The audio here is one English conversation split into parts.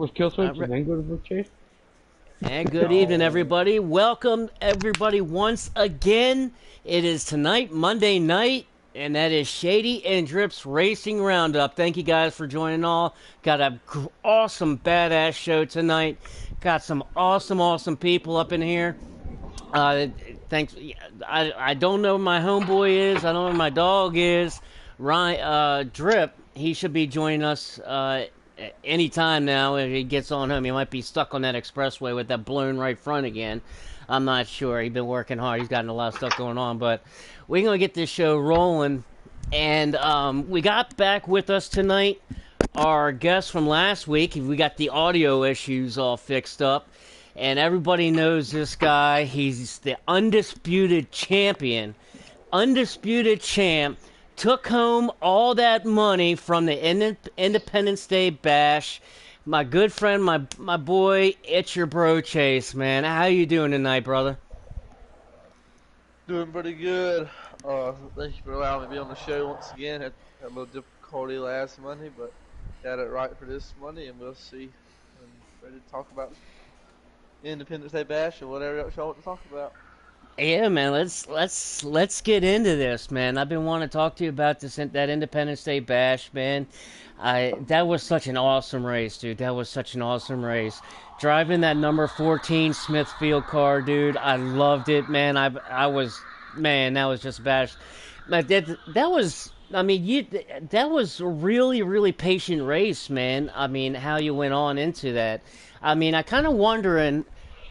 With kill switch Re- and then go to book chase? and good evening, No. everybody. Welcome, everybody, once again. It is tonight, Monday night, and that is Shady and Drip's Racing Roundup. Thank you guys for joining all. Got a awesome, badass show tonight. Got some awesome people up in here. Uh, thanks. I don't know where my homeboy is. I don't know where my dog is. Ryan Drip. He should be joining us any time now. If he gets on home, he might be stuck on that expressway with that blown right front again. I'm not sure. He's been working hard. He's gotten a lot of stuff going on, but we're gonna get this show rolling. And we got back with us tonight our guest from last week. We got the audio issues all fixed up, and everybody knows this guy. He's the undisputed champion, undisputed champ. Took home all that money from the Independence Day Bash. My good friend, my boy, it's your bro Chase, man. How you doing tonight, brother? Doing pretty good. Thank you for allowing me to be on the show once again. Had a little difficulty last Monday, but got it right for this Monday, and we'll see. I'm ready to talk about Independence Day Bash or whatever else y'all want to talk about. Yeah, man. Let's get into this, man. I've been wanting to talk to you about that Independence Day Bash, man. That was such an awesome race, dude. That was such an awesome race. Driving that number 14 Smithfield car, dude. I loved it, man. I was, man. That was just bash. Like that was. I mean, that was a really patient race, man. I mean, how you went on into that. I mean, I kind of wondering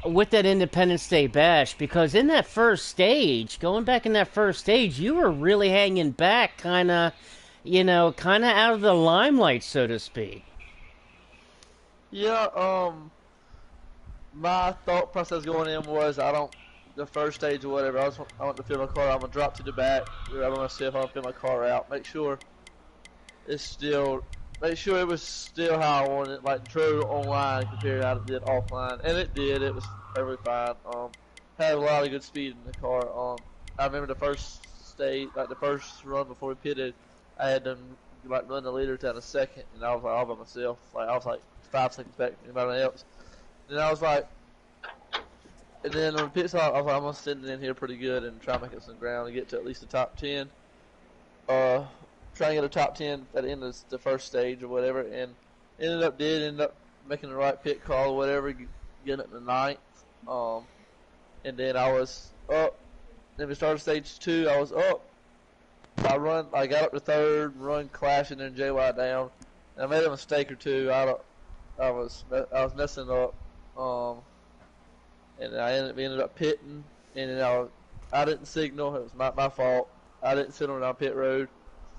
with that Independence Day Bash, because in that first stage, going back in that first stage, you were really hanging back, kind of out of the limelight, so to speak. Yeah, my thought process going in was the first stage or whatever, I want to fill my car, I'm going to drop to the back, grab myself, I'm going to fill my car out, it's still make sure it was still how I wanted it, like true online compared to how it did offline, and it did. It was perfectly fine. Had a lot of good speed in the car. I remember the first stage, like the first run before we pitted, I had them like run the leaders down a second, and I was like all by myself. Like I was like 5 seconds back from anybody else. And I was like, and then on the pit stop, I was like, I'm gonna send it in here pretty good and try to make up some ground and get to at least the top 10. Uh, Trying to get a top 10 at the end of the first stage or whatever, and ended up making the right pit call or whatever, getting it in the ninth. And then I was up. Then we started stage 2. I was up. I got up to third, run clashing and JY down. And I made a mistake or two. I was messing up. Um, and we ended up pitting, and then I didn't signal. It was my fault. I didn't signal down pit road.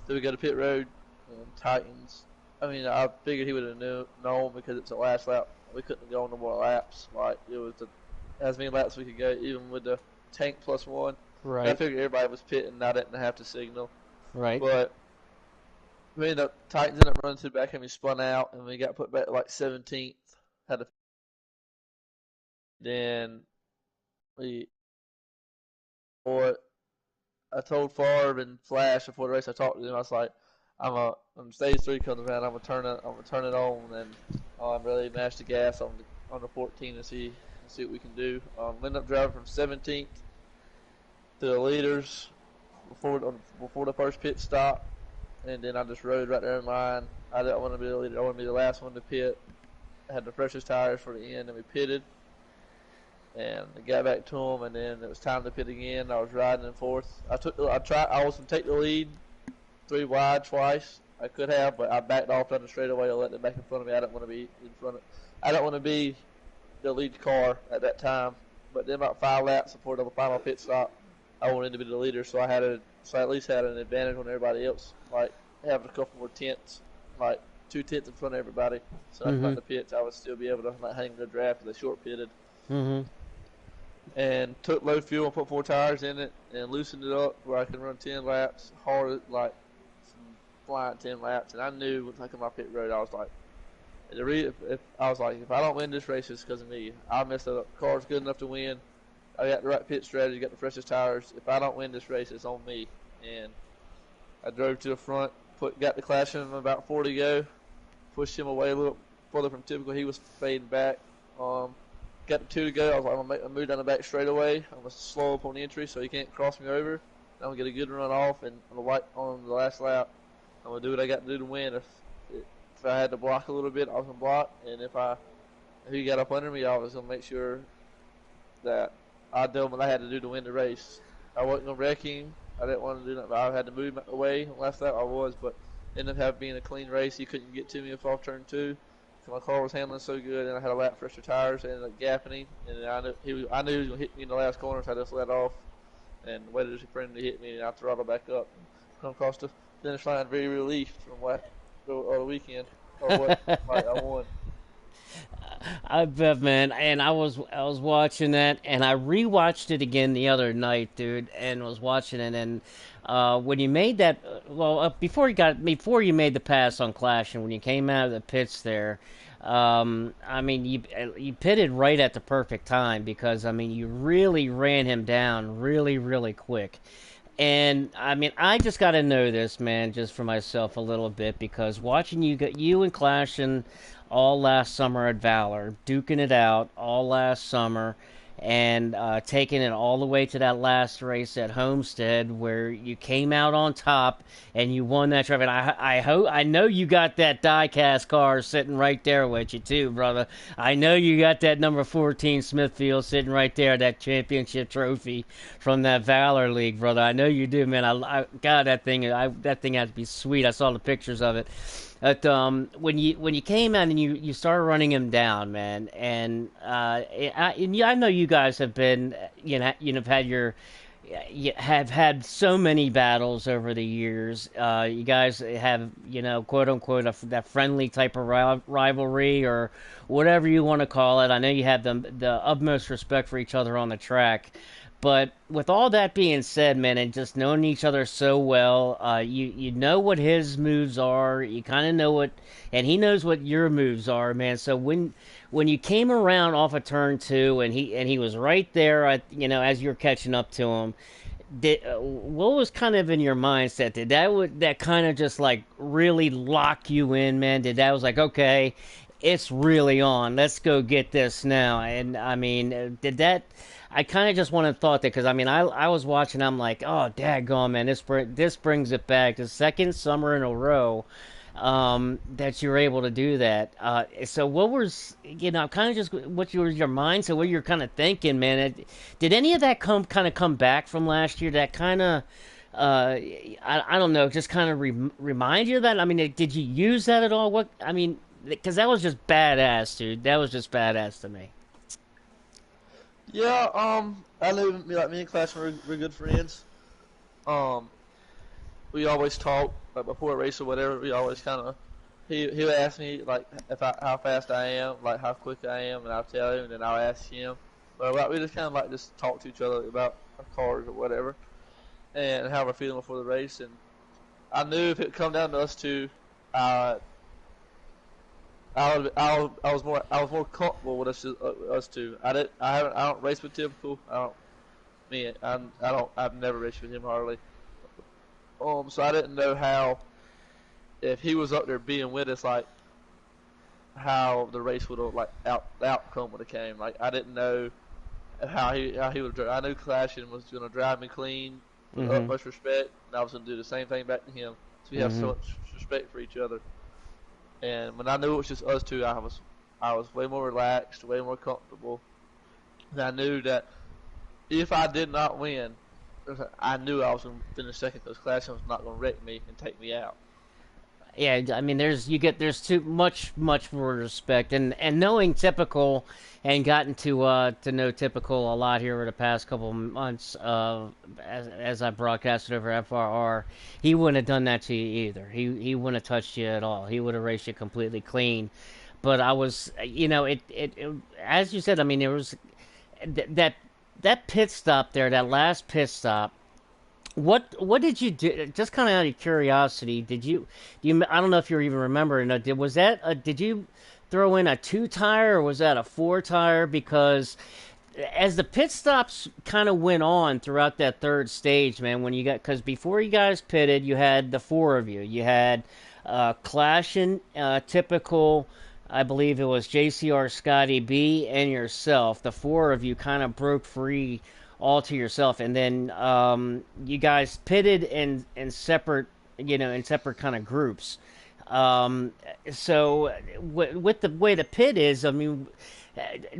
So we go to pit road, and Titans. I mean, I figured he would have known because it's the last lap. We couldn't go no more laps. Like it was as many laps we could go, even with the tank plus one. And I Right, figured everybody was pitting, and I didn't have to signal. right. But we ended up Titans ended up running to the back, and we spun out, and we got put back like 17th. Had to then we or I told Favre and Flash before the race. I talked to them. I was like, when stage 3 comes around, I'm gonna turn it on, and I'm really mash the gas on the 14 and see what we can do. We ended up driving from 17th to the leaders before the first pit stop, and then I just rode right there in line. I didn't want to be the leader. I wanted to be the last one to pit. I had the freshest tires for the end, and we pitted. And I got back to him, and then it was time to pit again. I was riding in fourth. I was going to take the lead 3 wide twice. I could have, but I backed off down the straightaway and let them back in front of me. I didn't want to be in front of. I didn't want to be the lead car at that time. But then about 5 laps before the final pit stop, I wanted to be the leader, so I at least had an advantage on everybody else. Like having a couple more tenths, like 2 tenths in front of everybody. So after Mm-hmm. the pits, I would still be able to like hang the draft if they short pitted. Mm-hmm. And took low fuel and put 4 tires in it and loosened it up where I can run 10 laps hard, like flying 10 laps. And I knew when taking my pit road, I was like, if I don't win this race, it's because of me. I messed it up. The car's good enough to win. I got the right pit strategy, got the freshest tires. If I don't win this race, it's on me. And I drove to the front, got the clash in about 4 to go, pushed him away a little, further from typical. He was fading back. Got the two to go. I was like, I'm gonna make a move down the back straight away. I'm gonna slow up on the entry so he can't cross me over. I'm gonna get a good run off, and on the last lap, I'm gonna do what I got to do to win. If I had to block a little bit, I was gonna block, and if he got up under me, I was gonna make sure that I did what I had to do to win the race. I wasn't gonna wreck him. I didn't want to do nothing. I had to move away. Last lap I was, but ended up being a clean race. He couldn't get to me if off turn two. My car was handling so good, and I had a lap for extra tires, and ended up gapping him. And I knew he was gonna hit me in the last corner, so I just let off and waited for him to hit me, and I throttled back up and come across the finish line very relieved from the weekend or what fight I won. I bet, man. And I was watching that, and I rewatched it again the other night, dude, and was watching it. And when you made that, before you made the pass on Clash, and when you came out of the pits there, I mean, you pitted right at the perfect time because I mean, you really ran him down really, really quick. And I mean, I just got to know this, man, just for myself a little bit because watching you and Clashing all last summer at Valor, duking it out all last summer, and taking it all the way to that last race at Homestead where you came out on top and you won that trophy. And I know you got that diecast car sitting right there with you too, brother. I know you got that number 14 Smithfield sitting right there, that championship trophy from that Valor League, brother. I know you do, man. God, that thing had to be sweet. I saw the pictures of it. But when you came out and you started running him down, man, and I know you guys have been you've had you have had so many battles over the years. You guys have quote unquote that friendly type of rivalry or whatever you want to call it. I know you have the utmost respect for each other on the track. But with all that being said, man, and just knowing each other so well, you know what his moves are. You kind of know what, and he knows what your moves are, man. So when you came around off of turn two, and he was right there, as you're catching up to him, what was kind of in your mindset? Did that kind of just like really lock you in, man? Did that was like, okay, it's really on. Let's go get this now. And I mean, did that? I kind of just wanted to thought that because I mean I was watching. I'm like, oh, daggone, man, this brings it back. The second summer in a row that you're able to do that. So what was kind of just what your mindset, what you're kind of thinking, man? Did any of that come back from last year? That kind of I don't know, just kind of remind you of that. I mean, did you use that at all? What I mean, because that was just badass, dude. That was just badass to me. Yeah, I knew me and Clash were good friends. Um, we always talk like before a race or whatever. We always kind of he would ask me like how fast I am, like how quick I am, and I'll tell him, and then I'll ask him. But like, we just kind of like just talk to each other about our cars or whatever, and how we're feeling before the race. And I knew if it come down to us two, uh, I was more comfortable with us two. I don't race with typical. I've never raced with him hardly. So I didn't know how, if he was up there being with us, like how the race would have the outcome would have came. Like I didn't know how he would drive. I knew Clashing was going to drive me clean with Mm-hmm. utmost respect, and I was going to do the same thing back to him. So we have so Mm-hmm. much respect for each other. And when I knew it was just us two, I was way more relaxed, way more comfortable. And I knew that if I did not win, I knew I was going to finish second because Clashing was not going to wreck me and take me out. Yeah, I mean, there's too much more respect, and knowing typical, and gotten to know typical a lot here over the past couple of months. As I broadcasted over FRR, he wouldn't have done that to you either. He wouldn't have touched you at all. He would have raced you completely clean. But I was, it as you said. I mean, there was that pit stop there, that last pit stop. What did you do? Just kind of out of curiosity, I don't know if you even remember. Did you throw in a two tire or was that a four tire? Because as the pit stops kind of went on throughout that third stage, man, because before you guys pitted, you had the four of you. You had Clash and Typical, I believe it was JCR, Scotty B, and yourself. The four of you kind of broke free all to yourself, and then you guys pitted in separate, in separate kind of groups. Um, so with the way the pit is, I mean,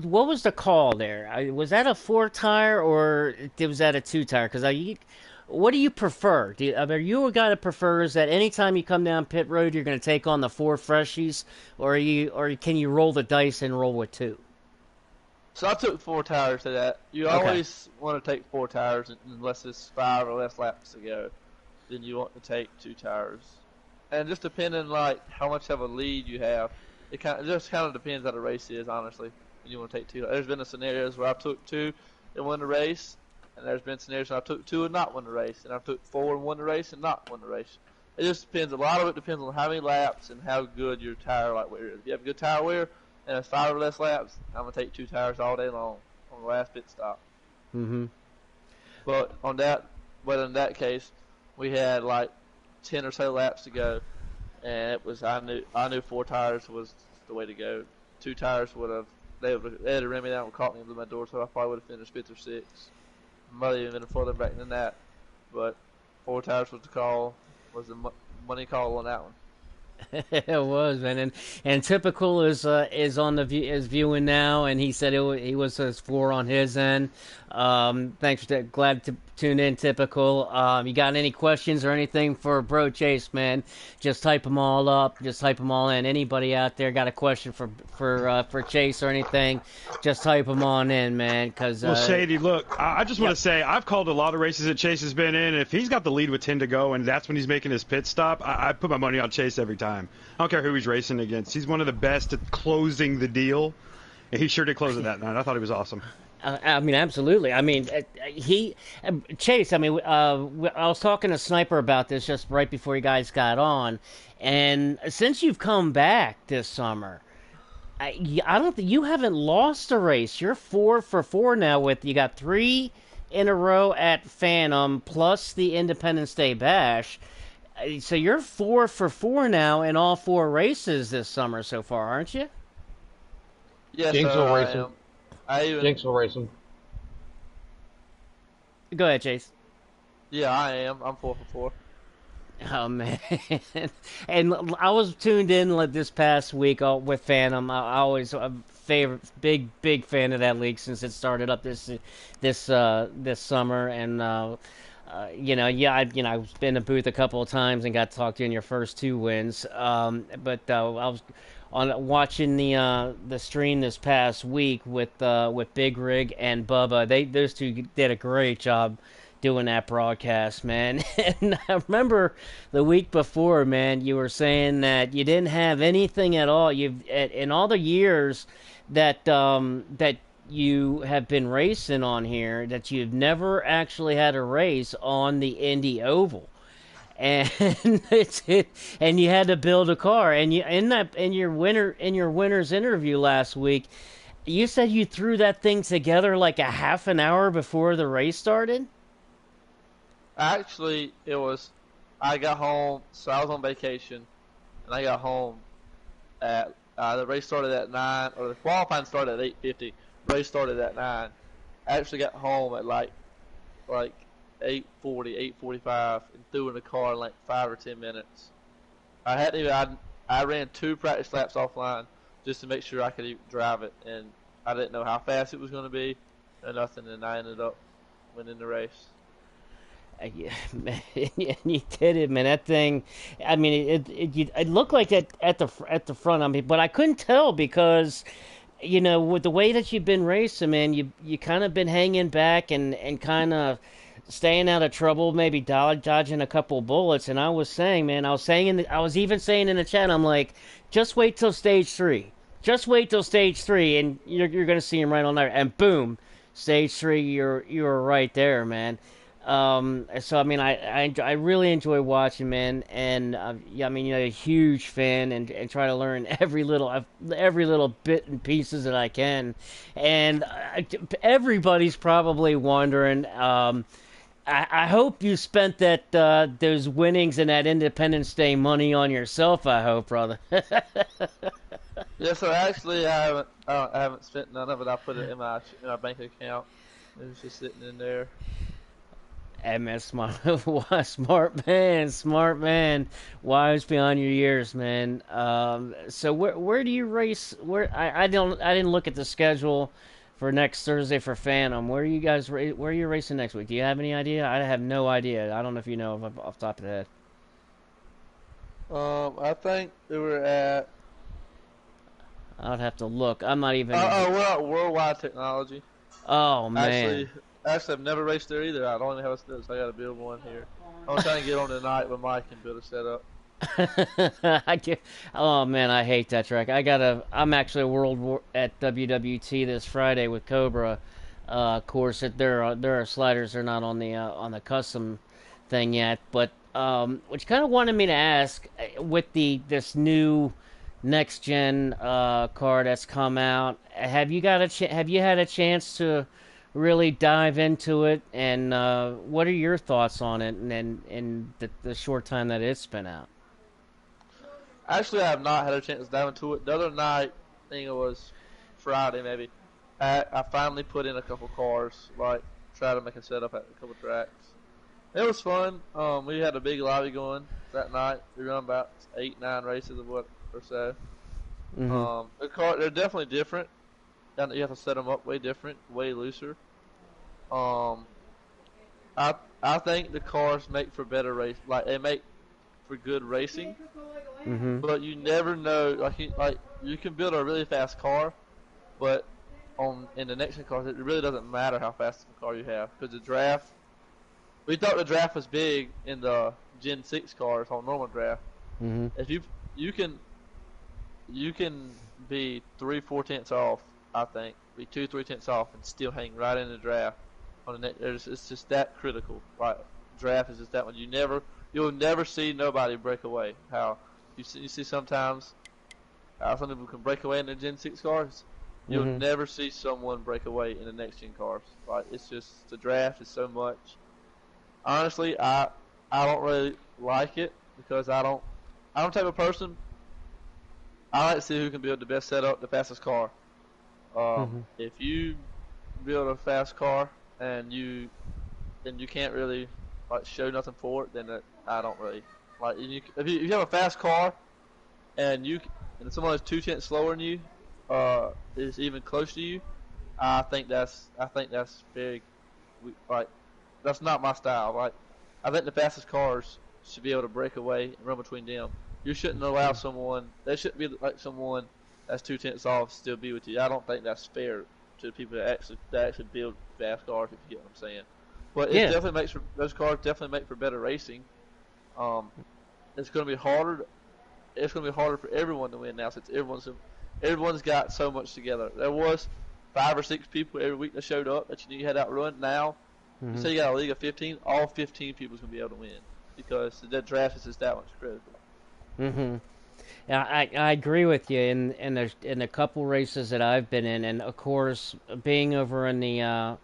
what was the call there? Was that a four tire or was that a two tire? Because what do you prefer? Are you a guy that prefers that anytime you come down pit road, you're going to take on the four freshies, or can you roll the dice and roll with two? So I took 4 tires to that. You Okay. always want to take 4 tires unless it's 5 or less laps to go. Then you want to take 2 tires. And just depending like how much of a lead you have, it just kind of depends how the race is, honestly. When you want to take two, there's been scenarios where I took two and won the race, and there's been scenarios where I took two and not won the race, and I took four and won the race and not won the race. It just depends. A lot of it depends on how many laps and how good your tire light wear is. If you have a good tire wear and it's 5 or less laps, I'm gonna take 2 tires all day long on the last pit stop. Mm-hmm. But on that, but in that case, we had like 10 or so laps to go, and it was I knew 4 tires was the way to go. 2 tires they'd have ran me down and caught me and blew my door, so I probably would have finished fifth or sixth. Might have even been further back than that, but 4 tires was the call, was the money call on that one. It was, man, and typical is on the is viewing now, and he said he was his four on his end. Thanks for that. Glad to tune in. Typical. You got any questions or anything for Bro Chase, man? Just type them all up. Just type them all in. Anybody out there got a question for Chase or anything? Just type them on in, man. Because Well, Shady, look, I just want yep. to say I've called a lot of races that Chase has been in. If he's got the lead with 10 to go and that's when he's making his pit stop, I put my money on Chase every time. I don't care who he's racing against. He's one of the best at closing the deal. And he sure did close it that night. I thought he was awesome. I mean, absolutely. I mean, Chase. I mean, I was talking to Sniper about this just right before you guys got on, and since you've come back this summer, I don't think you haven't lost a race. You're 4 for 4 now. With you got three in a row at Phantom plus the Independence Day Bash. So you're 4 for 4 now in all four races this summer so far, aren't you? Yes, Jinx sir, will I race him. am. I even Jinx will race him. Go ahead, Chase. Yeah, I am. I'm 4 for 4. Oh man, and I was tuned in like this past week with Phantom. I always a favorite, big fan of that league since it started up this summer. And yeah, I've been in the booth a couple of times and got to talk to you in your first two wins. But I was on watching the stream this past week with Big Rig and Bubba. Those two did a great job doing that broadcast, man. And I remember the week before, man, you were saying that you didn't have anything at all. You've in all the years that you have been racing on here, that you've never actually had a race on the Indy Oval. And and you had to build a car. And you in your winner's interview last week, you said you threw that thing together like a half an hour before the race started. Actually, I got home, so I was on vacation, and I got home at, the race started at 9, or the qualifying started at 8:50. Race started at 9. I actually got home at like 8:40, 8:45, and threw in the car in like 5 or 10 minutes. I hadn't even, I ran 2 practice laps offline just to make sure I could even drive it, and I didn't know how fast it was going to be, or nothing, and I ended up winning the race. Yeah, man, you did it, man. That thing, I mean, it looked like it at the front. I mean, but I couldn't tell because, with the way that you've been racing, man, you kind of been hanging back and kind of staying out of trouble, maybe dodging a couple bullets. And I was saying, man, I was even saying in the chat, I'm like, just wait till stage three, just wait till stage three, and you're gonna see him right on there, and boom, stage three, you're right there, man. So I mean, I really enjoy watching, man, and yeah, I mean, a huge fan, and try to learn every little bit and pieces that I can, and everybody's probably wondering. I hope you spent those winnings and that Independence Day money on yourself. I hope, brother. Yeah, so actually, I haven't spent none of it. I put it in my bank account. It was just sitting in there. Hey man, smart, smart man, smart man. Wise beyond your years, man. So where do you race? I didn't look at the schedule for next Thursday for Phantom. Where are you guys? Where are you racing next week? Do you have any idea? I have no idea. I don't know if you know off the top of the head. I think we were at. I'd have to look. I'm not even. We're at Worldwide Technology. Oh man. Actually, I've never raced there either. I don't even have a set, so I got to build one here. I'm trying to get on tonight with Mike and build a setup. I get, oh man, I hate that track. I'm actually at WWT this Friday with Cobra. Of course, there are sliders. They're not on the custom thing yet, but which kind of wanted me to ask with this new next gen car that's come out. Have you have you had a chance to really dive into it, and what are your thoughts on it, and in the short time that it's been out? Actually, I have not had a chance to dive into it. The other night, I think it was Friday maybe, I finally put in a couple cars, like try to make a setup at a couple tracks. It was fun. We had a big lobby going that night. We run about 8-9 races or so. Mm-hmm. They're definitely different. And you have to set them up way different, way looser. I think the cars make for better race. Like they make for good racing. Mm-hmm. But you never know. Like you can build a really fast car, but in the next gen cars, it really doesn't matter how fast the car you have because the draft. We thought the draft was big in the Gen 6 cars on normal draft. Mm-hmm. If you can be 3-4 tenths off, I think, be 2-3 tenths off, and still hang right in the draft. It's just that critical. Right, draft is just that one. You'll never see nobody break away. How you see sometimes how some people can break away in the Gen 6 cars. You'll Mm-hmm. never see someone break away in the next gen cars. Like it's just the draft is so much. Honestly, I don't really like it because I'm the type of person. I like to see who can build the best setup, the fastest car. Mm-hmm. If you build a fast car and you can't really like show nothing for it, then I don't really like. If you have a fast car and someone who's 2 tenths slower than you is even close to you, I think that's very like that's not my style. Like I think the fastest cars should be able to break away and run between them. You shouldn't allow someone. There shouldn't be like someone that's 2 tenths off still be with you. I don't think that's fair to the people that actually build fast cars. If you get what I'm saying. But it definitely those cars definitely make for better racing. It's going to be harder. It's going to be harder for everyone to win now since everyone's got so much together. There was 5 or 6 people every week that showed up that you knew you had outrun. Now, Mm-hmm. you say you got a league of 15, all 15 people's going to be able to win because the draft is just that much critical. Mm-hmm. Yeah, I agree with you. In a couple races that I've been in, and of course, being over in the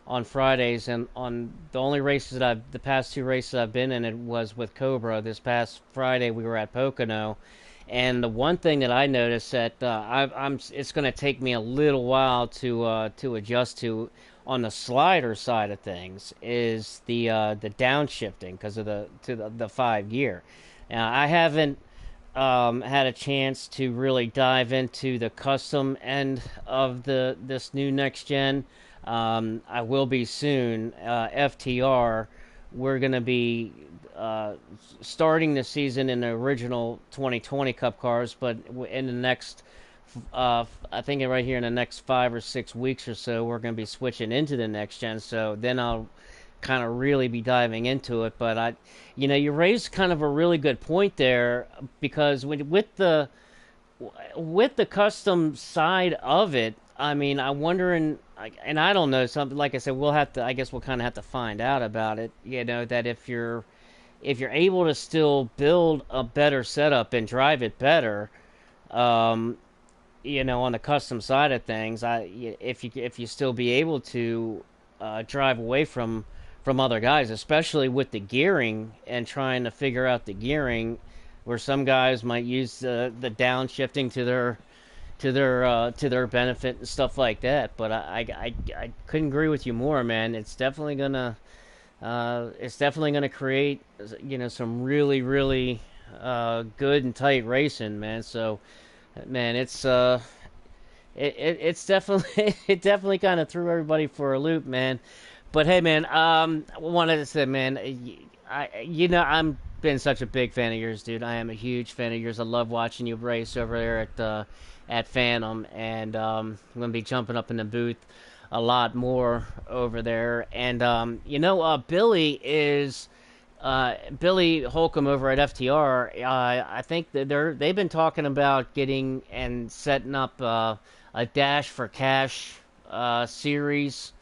on Fridays and on the past 2 races I've been in, it was with Cobra. This past Friday we were at Pocono, and the one thing that I noticed that it's going to take me a little while to adjust to on the slider side of things is the downshifting because of the 5 gear. Now I haven't had a chance to really dive into the custom end of this new next gen. I will be soon. FTR, we're going to be starting the season in the original 2020 Cup cars, but in the next, I think right here in the next 5 or 6 weeks or so, we're going to be switching into the next gen. So then I'll kind of really be diving into it. But you raised kind of a really good point there because with the custom side of it, I mean, I'm wondering, and I don't know, something like I said, I guess we'll kind of have to find out about it. That if you're able to still build a better setup and drive it better, on the custom side of things, if you still be able to drive away from other guys, especially with the gearing and trying to figure out the gearing, where some guys might use the downshifting to to their benefit and stuff like that. But I couldn't agree with you more, man. It's definitely gonna create, some really really good and tight racing, man. So, man, it's definitely it definitely kind of threw everybody for a loop, man. But hey, man, I wanted to say, man, I'm been such a big fan of yours, dude. I am a huge fan of yours. I love watching you race over there at Phantom, and I'm gonna be jumping up in the booth a lot more over there. And Billy Holcomb over at FTR. I think that they've been talking about getting and setting up a Dash for Cash series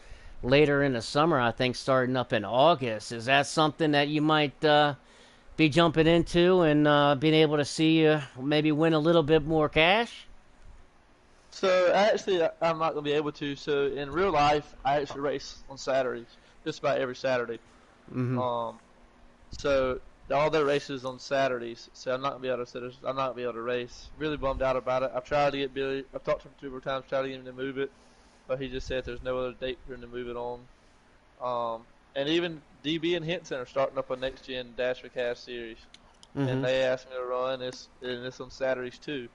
later in the summer. I think starting up in August. Is that something that you might be jumping into and being able to see you maybe win a little bit more cash? So actually, I'm not gonna be able to. So in real life, I actually race on Saturdays, just about every Saturday. Mm-hmm. So all their races on Saturdays. So I'm not gonna be able to. I'm not gonna be able to race. Really bummed out about it. I've tried to get Billy. I've talked to him 2 more times, tried to get him to move it, but he just said there's no other date for him to move it on. And even DB and Henson are starting up a next gen Dash for Cash series, Mm-hmm. and they asked me to run this, and it's on Saturdays too.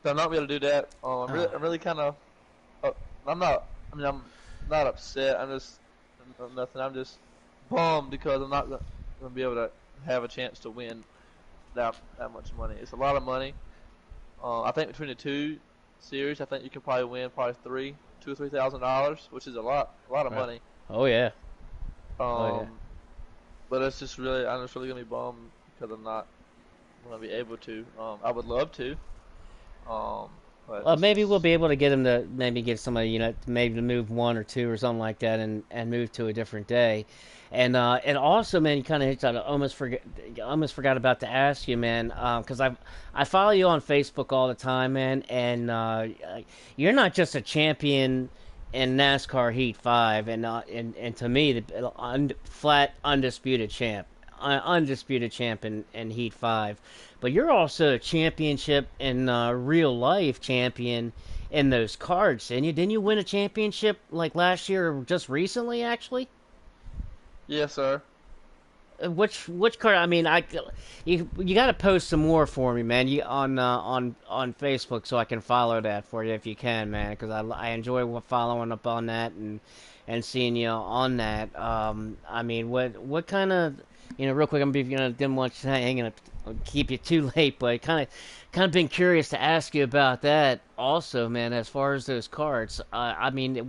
So I'm not gonna be able to do that. I'm really kind of. I'm not. I mean, I'm not upset. I'm nothing. I'm just bummed because I'm not gonna be able to have a chance to win that much money. It's a lot of money. I think between the two series, I think you can probably win probably $2,000 or $3,000, which is a lot of money. Oh yeah. But it's just really, I'm just really gonna be bummed because I'm not gonna be able to. I would love to. But Well, maybe we'll be able to get him to maybe get somebody, maybe to move one or two or something like that, and move to a different day. And also, man, you kind of hit on. Almost forgot about to ask you, man, because I follow you on Facebook all the time, man, and you're not just a champion in NASCAR Heat 5, and to me, the flat undisputed champ in Heat 5. But you're also a championship in real life champion in those cards, didn't you? Didn't you win a championship like last year or just recently, actually? yes, sir. Which card? I mean, you got to post some more for me, man. On Facebook so I can follow that for you if you can, man. Because I enjoy following up on that and seeing you on that. I mean, what kind of real quick, I'm didn't want you hanging up, keep you too late, but kind of been curious to ask you about that also, man. As far as those cards, I mean,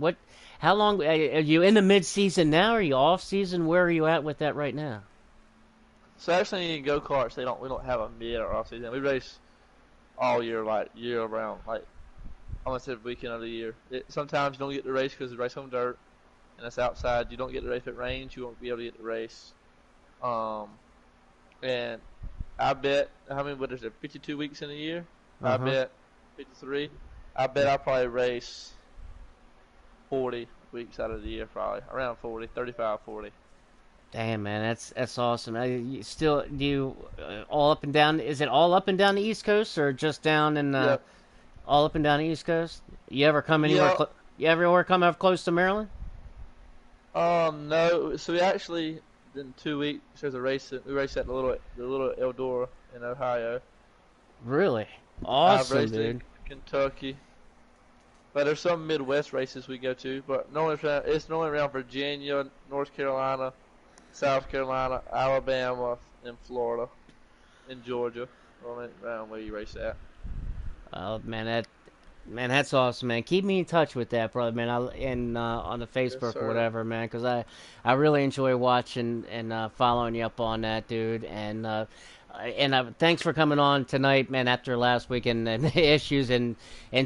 how long are you in the mid season now? Are you off season? Where are you at with that right now? So actually, in go karts, we don't have a mid or off season. We race all year, like year round, like almost every weekend of the year. Sometimes you don't get to race because you race on dirt, and it's outside. You don't get to race if it rains. You won't be able to get to race. And I bet what is it? 52 weeks in a year. I bet 53. I bet I probably race 40 weeks out of the year, probably around 40, 35, 40. Damn, man, that's awesome. You still do you all up and down? Is it all up and down the East Coast or just down in Yep. all up and down the East Coast? You ever come anywhere? Yeah. You ever come up close to Maryland? No. So we actually in 2 weeks there's a race. We raced at the little Eldora in Ohio. Really? I've Awesome, raced dude. in Kentucky. But there's some Midwest races we go to. But it's normally around Virginia, North Carolina, South Carolina, Alabama, and Florida, and Georgia, around where you race at. Oh man, that's awesome, man. Keep me in touch with that, brother, man. On the Facebook or sir. whatever, man, because I really enjoy watching and following you up on that, dude. And thanks for coming on tonight, man. After last week and the issues and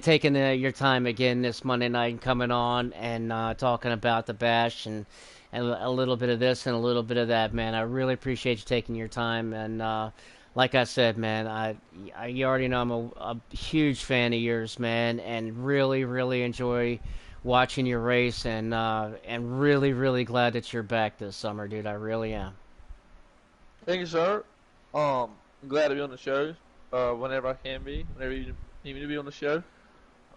taking your time again this Monday night and coming on and talking about the bash and a little bit of this and a little bit of that, man. I really appreciate you taking your time. And like I said, man, you already know I'm a huge fan of yours, man, and really, really enjoy watching your race and really, really glad that you're back this summer, dude. I really am. Thank you, sir. I'm glad to be on the show. Whenever I can be, whenever you need me to be on the show.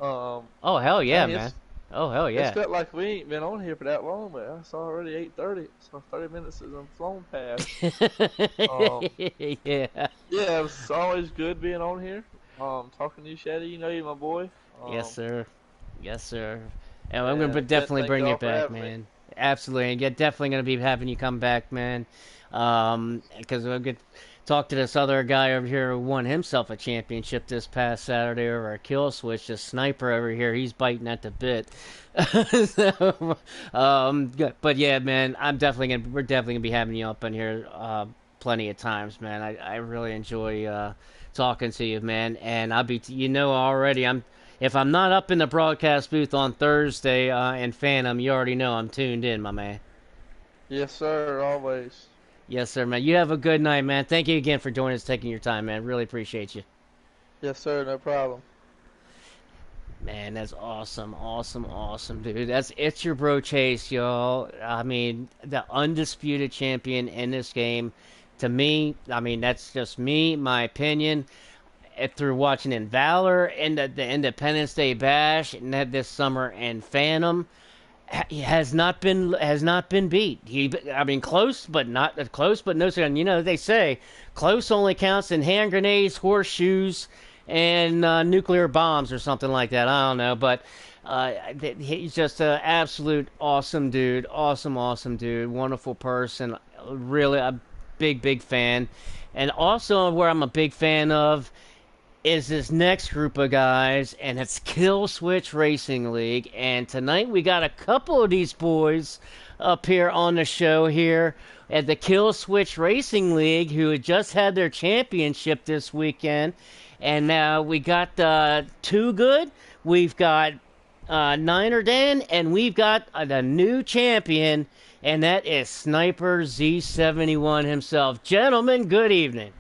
Oh hell yeah, Dang, man. Oh hell yeah. It's felt like we ain't been on here for that long, but it's already 8:30, so 30 minutes has flown past. Yeah. Yeah, it's always good being on here. Talking to you, Shady. You know you're my boy. Yes, sir. Yes, sir. And I'm gonna And definitely thank bring you y'all for back, having me. man. Absolutely, and definitely gonna be having you come back, man. Because we'll get talk to this other guy over here who won himself a championship this past Saturday over a kill switch. The sniper over here, he's biting at the bit. So, but yeah, man, we're definitely gonna be having you up in here, plenty of times, man. I really enjoy talking to you, man. And I'll be, already. If I'm not up in the broadcast booth on Thursday in Phantom, you already know I'm tuned in, my man. Yes, sir. Always. Yes, sir, man. You have a good night, man. Thank you again for joining us, taking your time, man. Really appreciate you. Yes, sir. No problem. Man, that's awesome, awesome, awesome, dude. It's your bro Chase, y'all. I mean, the undisputed champion in this game. To me, I mean, that's just me, my opinion. Through watching in Valor and the Independence Day Bash and that this summer and Phantom, he has not been beat. I mean, close, but not close, but no. You know, they say close only counts in hand grenades, horseshoes, and nuclear bombs or something like that. I don't know, but he's just an absolute awesome dude, awesome dude, wonderful person. Really a big fan, and also where I'm a big fan of is this next group of guys, and it's Kill Switch Racing League. And tonight we got a couple of these boys up here on the show here at the Kill Switch Racing League who had just had their championship this weekend. And now we got Too Good, we've got Niner Dan, and we've got the new champion, and that is Sniper Z71 himself. Gentlemen, good evening.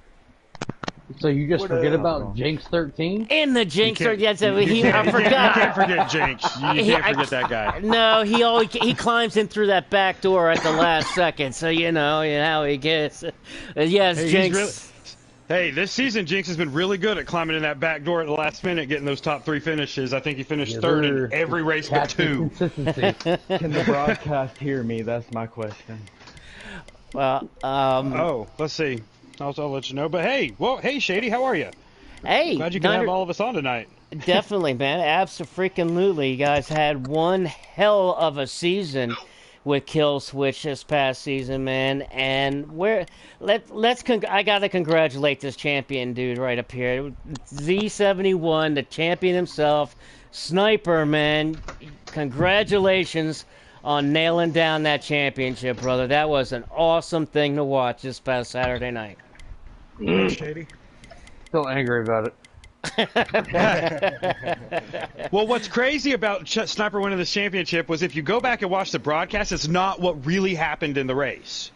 So you just forget about Jinx 13? In the Jinx, I forgot. You can't forget Jinx. You can't forget that guy. No, he climbs in through that back door at the last second, so you know how he gets. Yes, Hey, Jinx. Hey, this season Jinx has been really good at climbing in that back door at the last minute, getting those top 3 finishes. I think he finished third in every race but 2. Consistency. Can the broadcast hear me? That's my question. Well, let's see. I'll let you know. But hey, Shady, how are you? Hey, Glad you can have all of us on tonight. Definitely, man. Absolutely. You guys had one hell of a season with Kill Switch this past season, man. And I gotta congratulate this champion dude right up here, Z71, the champion himself, Sniper, man. Congratulations on nailing down that championship, brother. That was an awesome thing to watch this past Saturday night. Shady. Still angry about it. Well, what's crazy about Sniper winning this championship was if you go back and watch the broadcast, it's not what really happened in the race.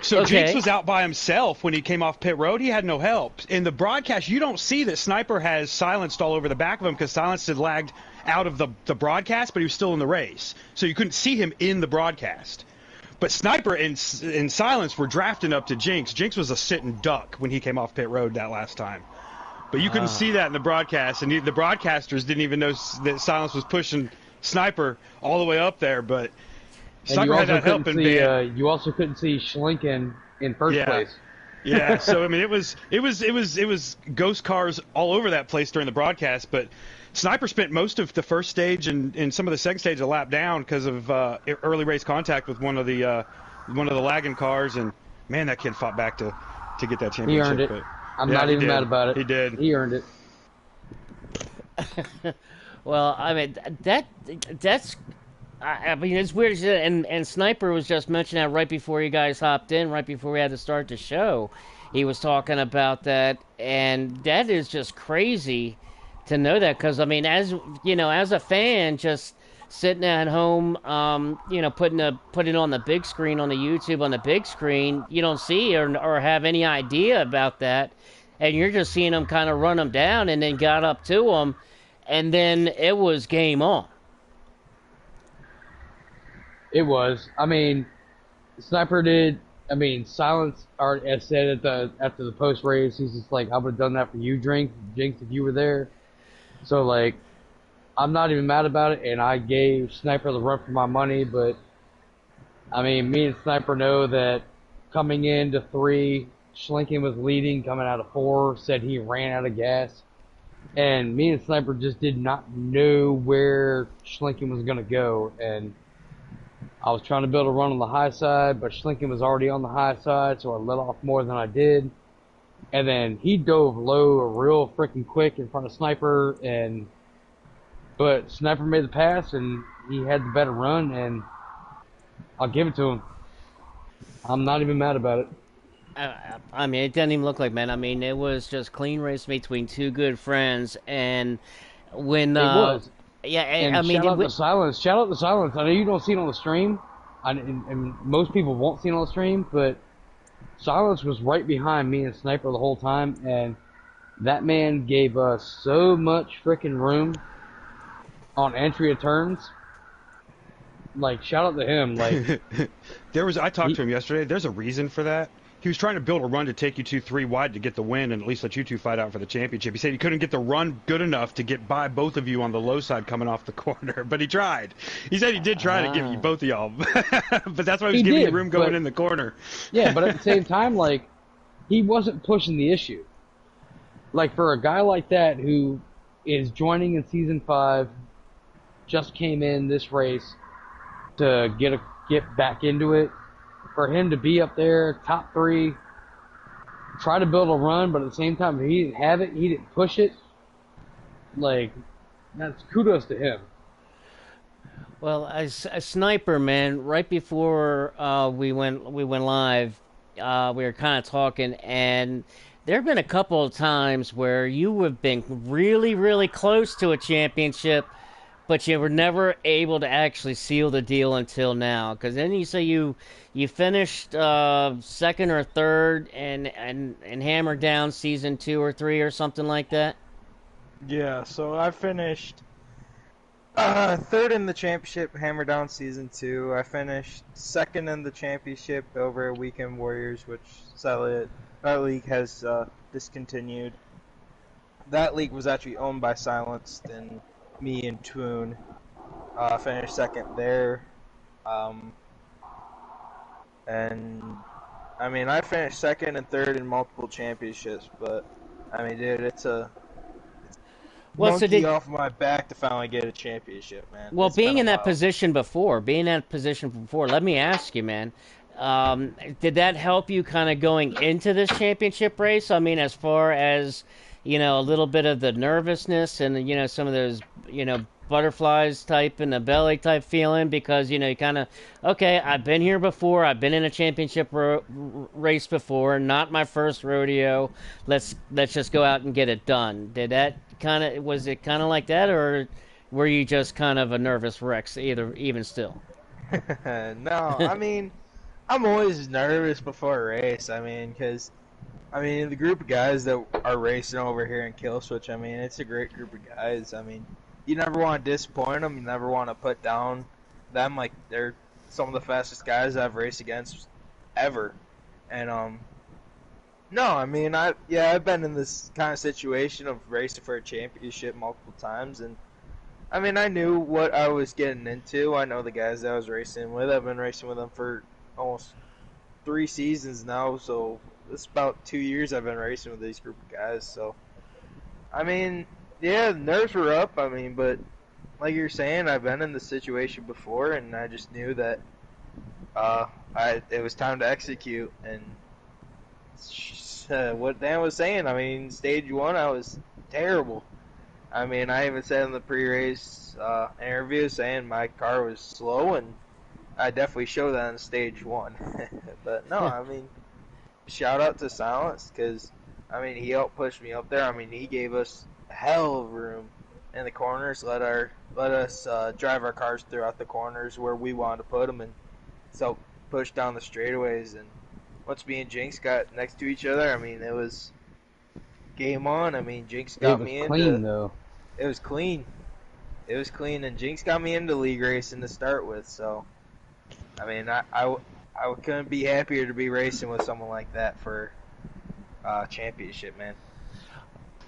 So Jinx was out by himself when he came off pit road. He had no help. In the broadcast, you don't see that Sniper has silenced all over the back of him because Silence had lagged out of the broadcast, but he was still in the race. So you couldn't see him in the broadcast. But Sniper and Silence were drafting up to Jinx. Jinx was a sitting duck when he came off pit road that last time. But you couldn't see that in the broadcast, and the broadcasters didn't even know that Silence was pushing Sniper all the way up there. But Sniper had that help. You also couldn't see Schlinken in first place. Yeah, so I mean, it was ghost cars all over that place during the broadcast. But Sniper spent most of the first stage and some of the second stage a lap down because of early race contact with one of the lagging cars, and man, that kid fought back to get that championship. He earned it. I'm not even mad about it. He did. He earned it. Well, I mean that's. I mean, it's weird, and Sniper was just mentioning that right before you guys hopped in, right before we had to start the show. He was talking about that, and that is just crazy to know that, because, I mean, as a fan, just sitting at home, putting it on the big screen, on the YouTube, on the big screen, you don't see or have any idea about that, and you're just seeing them kind of run them down, and then got up to them, and then it was game on. It was. I mean, Sniper did. I mean, Silence already said after the post race, he's just like, I would have done that for you, Jinx, if you were there. So like, I'm not even mad about it, and I gave Sniper the run for my money, but, I mean, me and Sniper know that coming into 3, Schlinken was leading, coming out of 4, said he ran out of gas, and me and Sniper just did not know where Schlinken was going to go, and I was trying to build a run on the high side, but Schlinken was already on the high side, so I let off more than I did. And then he dove low real freaking quick in front of Sniper, but Sniper made the pass, and he had the better run, and I'll give it to him. I'm not even mad about it. I mean, it doesn't even look like, man. I mean, it was just clean race between two good friends, and when It was. yeah, And I mean, shout out to Silence. Shout out to Silence. I know you don't see it on the stream, and most people won't see it on the stream, but Silence was right behind me and Sniper the whole time, and that man gave us so much freaking room on entry of turns. Like, shout out to him. Like, I talked to him yesterday. There's a reason for that. He was trying to build a run to take you 2-3 wide to get the win and at least let you two fight out for the championship. He said he couldn't get the run good enough to get by both of you on the low side coming off the corner, but he tried. He said he did try to give you both of y'all, but that's why he was giving you room going in the corner. Yeah, but at the same time, like, he wasn't pushing the issue. Like, for a guy like that who is joining in Season 5, just came in this race to get back into it, for him to be up there, top 3, try to build a run, but at the same time, he didn't have it, he didn't push it. Like, that's kudos to him. well, as a Sniper, man, right before we went live, we were kind of talking, and there have been a couple of times where you have been really, really close to a championship, but you were never able to actually seal the deal until now. Because then you say you finished second or third and hammered down season 2 or 3 or something like that. Yeah, so I finished third in the championship, hammer down season 2. I finished second in the championship over at Weekend Warriors, which sadly that league has discontinued. That league was actually owned by Silenced, and me and Twoon finished second there. And I mean, I finished second and third in multiple championships, but I mean, dude, it's a monkey off my back to finally get a championship, man. Well, it's being in that position before, let me ask you, man, did that help you kind of going into this championship race? I mean, as far as, a little bit of the nervousness and, some of those, butterflies type in the belly type feeling, because, you kind of, okay, I've been here before, I've been in a championship race before, not my first rodeo, let's just go out and get it done. Was it kind of like that, or were you just kind of a nervous wreck, even still? No, I mean, I'm always nervous before a race. I mean, because, the group of guys that are racing over here in Killswitch, I mean, it's a great group of guys. I mean, you never want to disappoint them. You never want to put down them. Like, they're some of the fastest guys I've raced against ever. And, no, I mean, I've been in this kind of situation of racing for a championship multiple times, and I mean, I knew what I was getting into. I know the guys that I was racing with. I've been racing with them for almost 3 seasons now, so it's about 2 years I've been racing with these group of guys. So, I mean, yeah, the nerves were up. I mean, but like you're saying, I've been in this situation before, and I just knew that it was time to execute. And what Dan was saying, I mean, stage 1, I was terrible. I mean, I even said in the pre-race interview saying my car was slow, and I definitely showed that on stage 1. But no, I mean, shout out to Silence, because, I mean, he helped push me up there. I mean, he gave us a hell of room in the corners, let us drive our cars throughout the corners where we wanted to put them, and so push down the straightaways. And once me and Jinx got next to each other, I mean, it was game on. I mean, Jinx got me into... clean, though. It was clean. It was clean, and Jinx got me into league racing to start with, so... I mean, I couldn't be happier to be racing with someone like that for championship, man.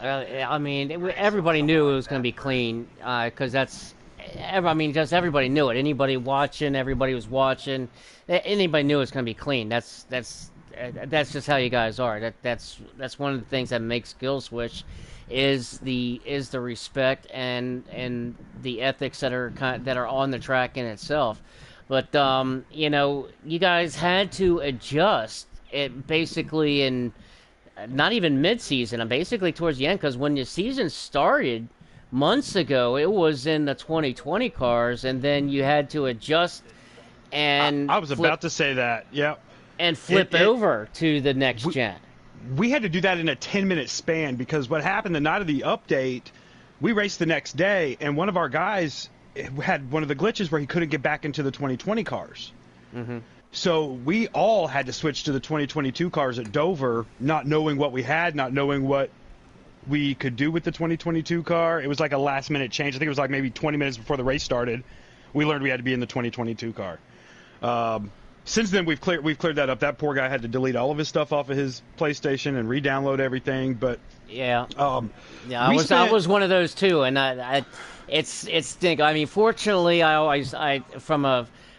I mean, everybody knew it was going to be clean because I mean, just everybody knew it. Anybody watching, everybody was watching. Anybody knew it was going to be clean. That's just how you guys are. That's one of the things that makes Kill Switch is the respect and the ethics that are on the track in itself. But you know, you guys had to adjust it basically in not even mid-season, basically towards the end, because when the season started months ago, it was in the 2020 cars, and then you had to adjust and I was about to say that. Yep. And flip over to the next gen. We had to do that in a 10-minute span because what happened the night of the update, we raced the next day, and one of our guys had one of the glitches where he couldn't get back into the 2020 cars. Mm-hmm. So we all had to switch to the 2022 cars at Dover, not knowing what we had, not knowing what we could do with the 2022 car. It was like a last-minute change. I think it was like maybe 20 minutes before the race started. We learned we had to be in the 2022 car. Since then, we've cleared that up. That poor guy had to delete all of his stuff off of his PlayStation and re-download everything. But yeah, I was one of those too, and it's stink. I mean, fortunately,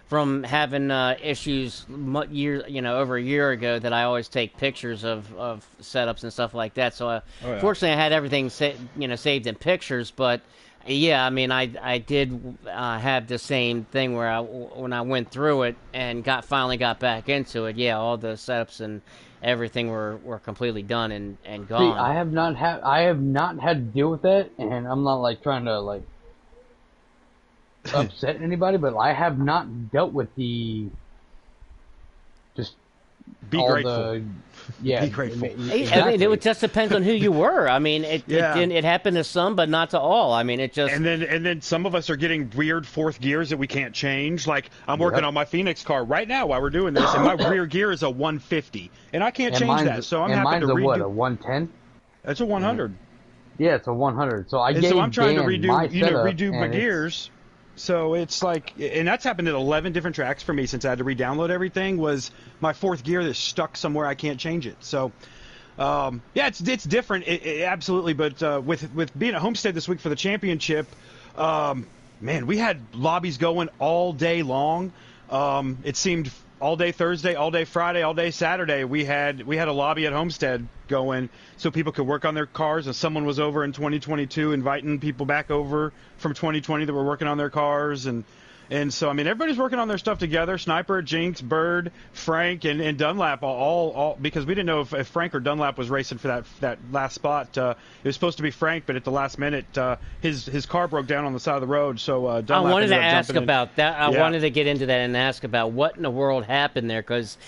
from having issues over a year ago that I always take pictures of setups and stuff like that. So fortunately, I had everything saved in pictures, but. Yeah, I mean, I did have the same thing where when I went through it and finally got back into it. Yeah, all the setups and everything were completely done and gone. See, I have not had to deal with that, and I'm not like trying to like upset anybody, but I have not dealt with the just be grateful. Be grateful. Exactly. I mean, it just depends on who you were. I mean, it happened to some, but not to all. I mean, it just and then some of us are getting weird fourth gears that we can't change. Like I'm working on my Phoenix car right now while we're doing this, and my rear gear is a 150, and I can't change that. So I'm having to redo. Mine's a 110? It's a 100. Yeah, it's a 100. So I'm trying to redo my gears. So it's like, and that's happened at 11 different tracks for me since I had to re-download everything, was my fourth gear that's stuck somewhere I can't change it. So, yeah, it's different, absolutely. But with being at Homestead this week for the championship, man, we had lobbies going all day long. It seemed all day Thursday, all day Friday, all day Saturday. We had a lobby at Homestead going so people could work on their cars, and someone was over in 2022 inviting people back over from 2020 that were working on their cars, and so I mean everybody's working on their stuff together. Sniper, Jinx, Bird, Frank, and Dunlap all because we didn't know if Frank or Dunlap was racing for that last spot. It was supposed to be Frank, but at the last minute his car broke down on the side of the road. So Dunlap I wanted to ask in. about that. I wanted to get into that and ask about what in the world happened there, because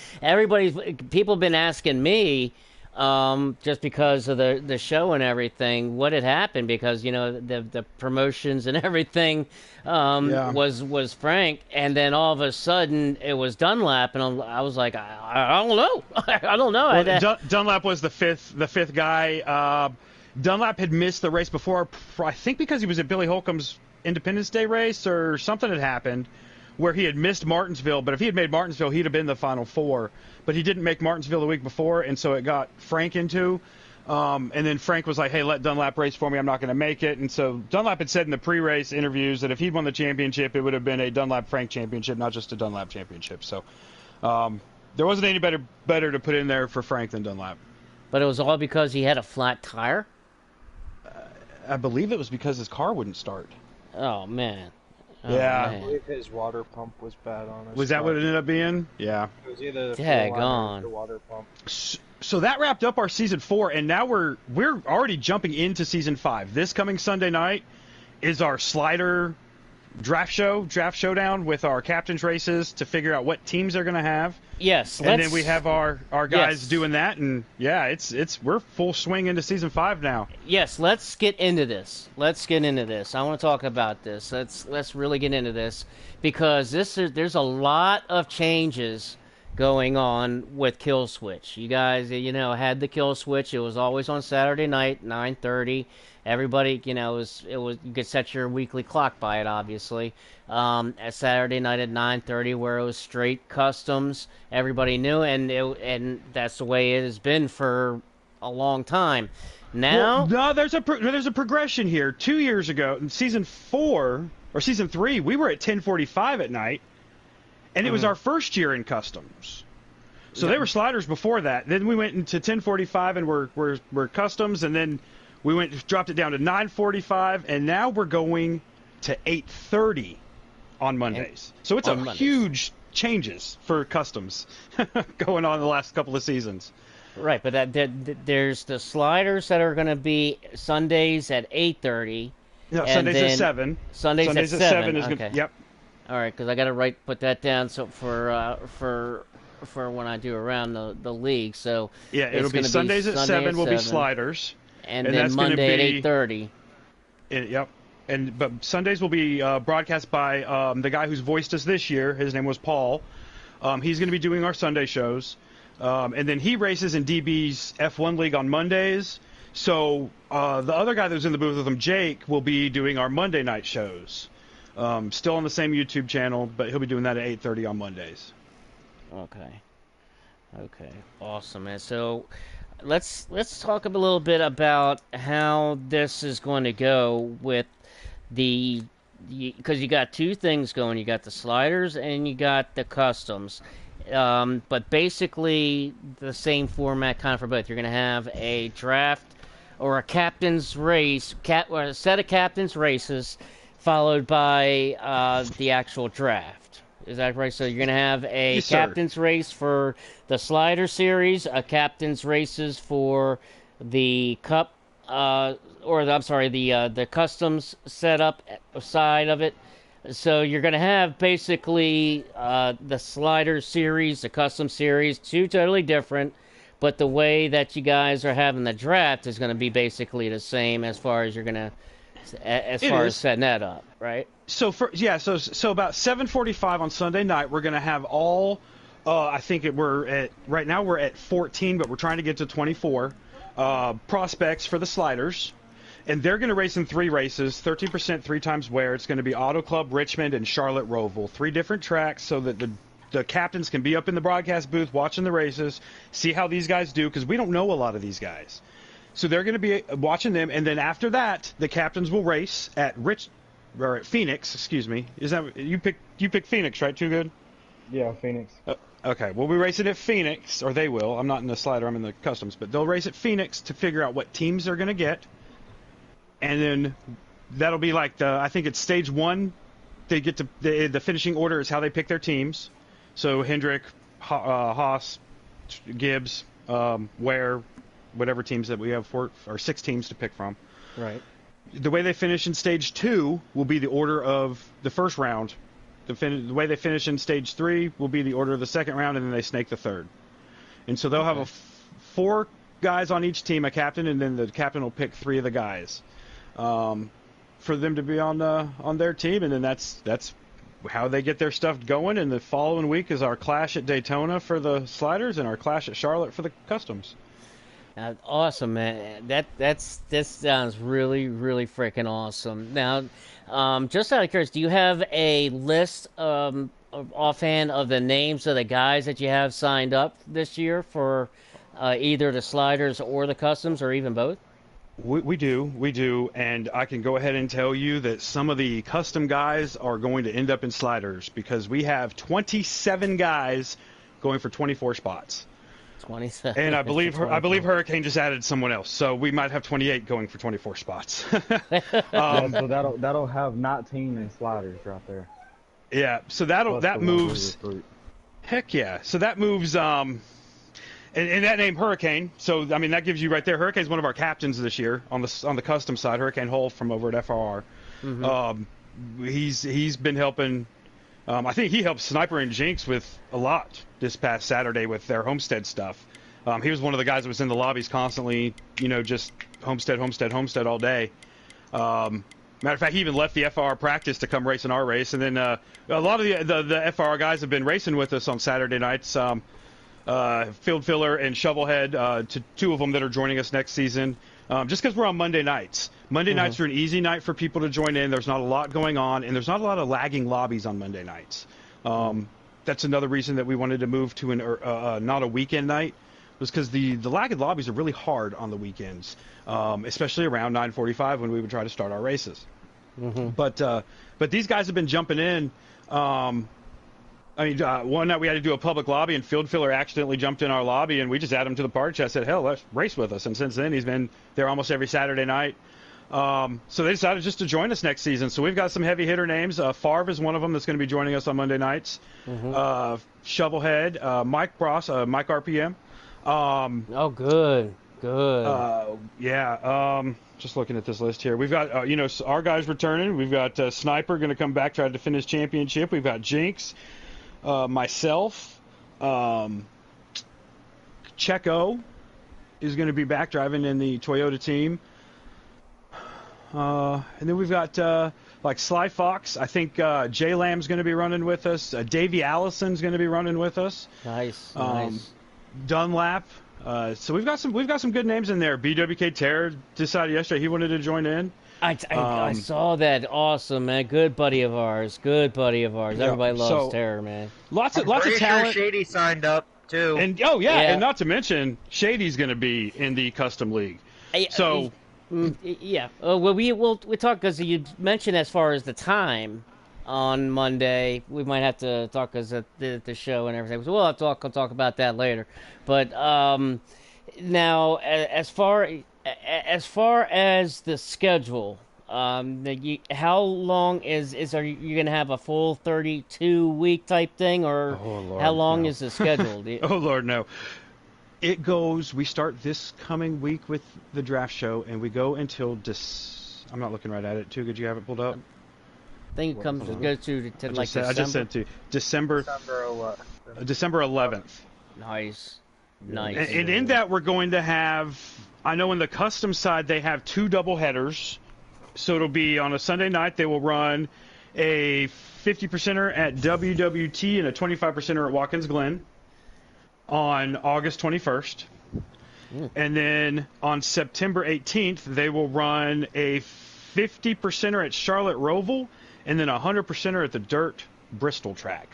people have been asking me. Just because of the show and everything, what had happened, because the promotions and everything was Frank, and then all of a sudden it was Dunlap, and I was like, I don't know, I don't know. Well, Dunlap was the fifth guy. Dunlap had missed the race before, I think because he was at Billy Holcomb's Independence Day race or something had happened where he had missed Martinsville, but if he had made Martinsville, he'd have been the Final Four. But he didn't make Martinsville the week before, and so it got Frank into. And then Frank was like, hey, let Dunlap race for me. I'm not going to make it. And so Dunlap had said in the pre-race interviews that if he'd won the championship, it would have been a Dunlap-Frank championship, not just a Dunlap championship. So there wasn't any better to put in there for Frank than Dunlap. But it was all because he had a flat tire? I believe it was because his car wouldn't start. Oh, man. Yeah. I believe his water pump was bad on his Was that what it ended up being? Yeah. It was either the water pump. So that wrapped up our season 4, and now we're already jumping into season 5. This coming Sunday night is our slider draft showdown with our captains races to figure out what teams they're going to have. Yes, and then we have our guys doing that, and yeah, we're full swing into season 5 now. Yes, let's get into this. I want to talk about this. Let's really get into this, because there's a lot of changes going on with Kill Switch. You guys, had the Kill Switch. It was always on Saturday night, 9:30. Everybody, it was you could set your weekly clock by it, obviously. At Saturday night at 9:30, where it was straight customs. Everybody knew, and that's the way it has been for a long time. Now, well, no, there's a progression here. 2 years ago, in season 4 or season 3, we were at 10:45 at night, and it was our first year in customs. So they were sliders before that. Then we went into 10:45 and we're customs, and then we dropped it down to 9:45, and now we're going to 8:30 on Mondays. So it's huge changes for customs going on the last couple of seasons. right, but there's the sliders that are going to be Sundays at 8:30. No, Sundays at 7. Sundays at 7 is okay. good. Yep. All right, because I got to put that down so for when I do around the league. So yeah, it'll be Sundays at 7 will be sliders, and then that's Monday at 8:30. Yep. But Sundays will be broadcast by the guy who's voiced us this year. His name was Paul. He's going to be doing our Sunday shows, and then he races in DB's F1 League on Mondays. So the other guy that was in the booth with him, Jake, will be doing our Monday night shows. Still on the same YouTube channel, but he'll be doing that at 8:30 on Mondays. Okay, awesome, man. So let's talk a little bit about how this is going to go with because you got two things going. You got the sliders and you got the customs, but basically the same format kind of for both. You're going to have a draft or a captain's race, or a set of captain's races, followed by the actual draft. Is that right? So you're going to have a captain's race for the slider series, a captain's races for the cup, the customs setup side of it. So you're going to have basically the slider series, the custom series, two totally different, but the way that you guys are having the draft is going to be basically the same as far as you're going to, as setting that up, right? So so about 7:45 on Sunday night, we're going to have all. I think right now we're at 14, but we're trying to get to 24 prospects for the sliders. And they're going to race in 3 races, 13% 3 times wear. It's going to be Auto Club, Richmond, and Charlotte Roval. 3 different tracks so that the captains can be up in the broadcast booth watching the races, see how these guys do, because we don't know a lot of these guys. So they're going to be watching them, and then after that, the captains will race at Phoenix. Excuse me. Is that you pick Phoenix, right? Too good. Yeah, Phoenix. Okay, we'll be racing at Phoenix, or they will. I'm not in the slider, I'm in the customs, but they'll race at Phoenix to figure out what teams they're going to get. And then that'll be like I think it's stage 1. They get to the finishing order is how they pick their teams. So Hendrick, Haas, Gibbs, Ware, whatever teams that we have 4 or 6 teams to pick from. Right. The way they finish in stage 2 will be the order of the first round. The way they finish in stage 3 will be the order of the second round, and then they snake the third. And so they'll have 4 guys on each team, a captain, and then the captain will pick 3 of the guys for them to be on their team, and then that's how they get their stuff going. And the following week is our clash at Daytona for the sliders and our clash at Charlotte for the customs. Awesome, man. This sounds really, really freaking awesome. Now, just out of curiosity, do you have a list offhand of the names of the guys that you have signed up this year for either the sliders or the customs, or even both? We do, and I can go ahead and tell you that some of the custom guys are going to end up in sliders because we have 27 guys going for 24 spots. 27. And I believe Hurricane just added someone else, so we might have 28 going for 24 spots. So that'll have 19 in sliders right there. Yeah, so that moves. Heck yeah! So that moves. And that name Hurricane. So I mean that gives you right there. Hurricane's one of our captains this year on the custom side. Hurricane Hull from over at FRR. Mm-hmm. He's been helping. I think he helped Sniper and Jinx with a lot this past Saturday with their Homestead stuff. He was one of the guys that was in the lobbies constantly, just Homestead all day. Matter of fact, he even left the FR practice to come race in our race. And then a lot of the FR guys have been racing with us on Saturday nights. Field Filler and Shovelhead, to 2 of them that are joining us next season. Just because we're on Monday nights. Monday nights are an easy night for people to join in. There's not a lot going on, and there's not a lot of lagging lobbies on Monday nights. That's another reason that we wanted to move to not a weekend night. was because the lack of lobbies are really hard on the weekends, especially around 9:45 when we would try to start our races. But these guys have been jumping in. One night we had to do a public lobby, and Field Filler accidentally jumped in our lobby, and we just added him to the party chat. I said, hell, let's race with us. And since then, he's been there almost every Saturday night. So they decided just to join us next season. So we've got some heavy hitter names. Favre is one of them that's going to be joining us on Monday nights. Shovelhead, Mike Bross, Mike RPM. Oh, good. Just looking at this list here. We've got, our guys returning. We've got Sniper going to come back, try to defend his championship. We've got Jinx, myself, Checo is going to be back driving in the Toyota team. And then we've got like Sly Fox. I think J Lamb's going to be running with us. Davey Allison's going to be running with us. Nice. Dunlap. So we've got some good names in there. BWK Terror decided yesterday he wanted to join in. I saw that. Awesome, man. Good buddy of ours. Everybody loves Terror, man. Lots of talent. Sure Shady signed up too. And and not to mention Shady's going to be in the custom league. Yeah. We'll talk because you mentioned as far as the time on Monday. We might have to talk because of the show and everything. So we'll have to talk about that later. But now, as far as the schedule, how long are you going to have a full 32-week type thing, or how long is the schedule? Oh Lord, no. It goes. We start this coming week with the draft show, and we go until I'm not looking right at it. Too good. You have it pulled up. I think it goes to December. I just sent to December 11th. Nice. And in that we're going to have. I know in the custom side they have 2 double headers, so it'll be on a Sunday night. They will run a 50%er at WWT and a 25%er at Watkins Glen on August 21st. And then on September 18th, they will run a 50%er at Charlotte Roval and then a 100%er at the Dirt Bristol track.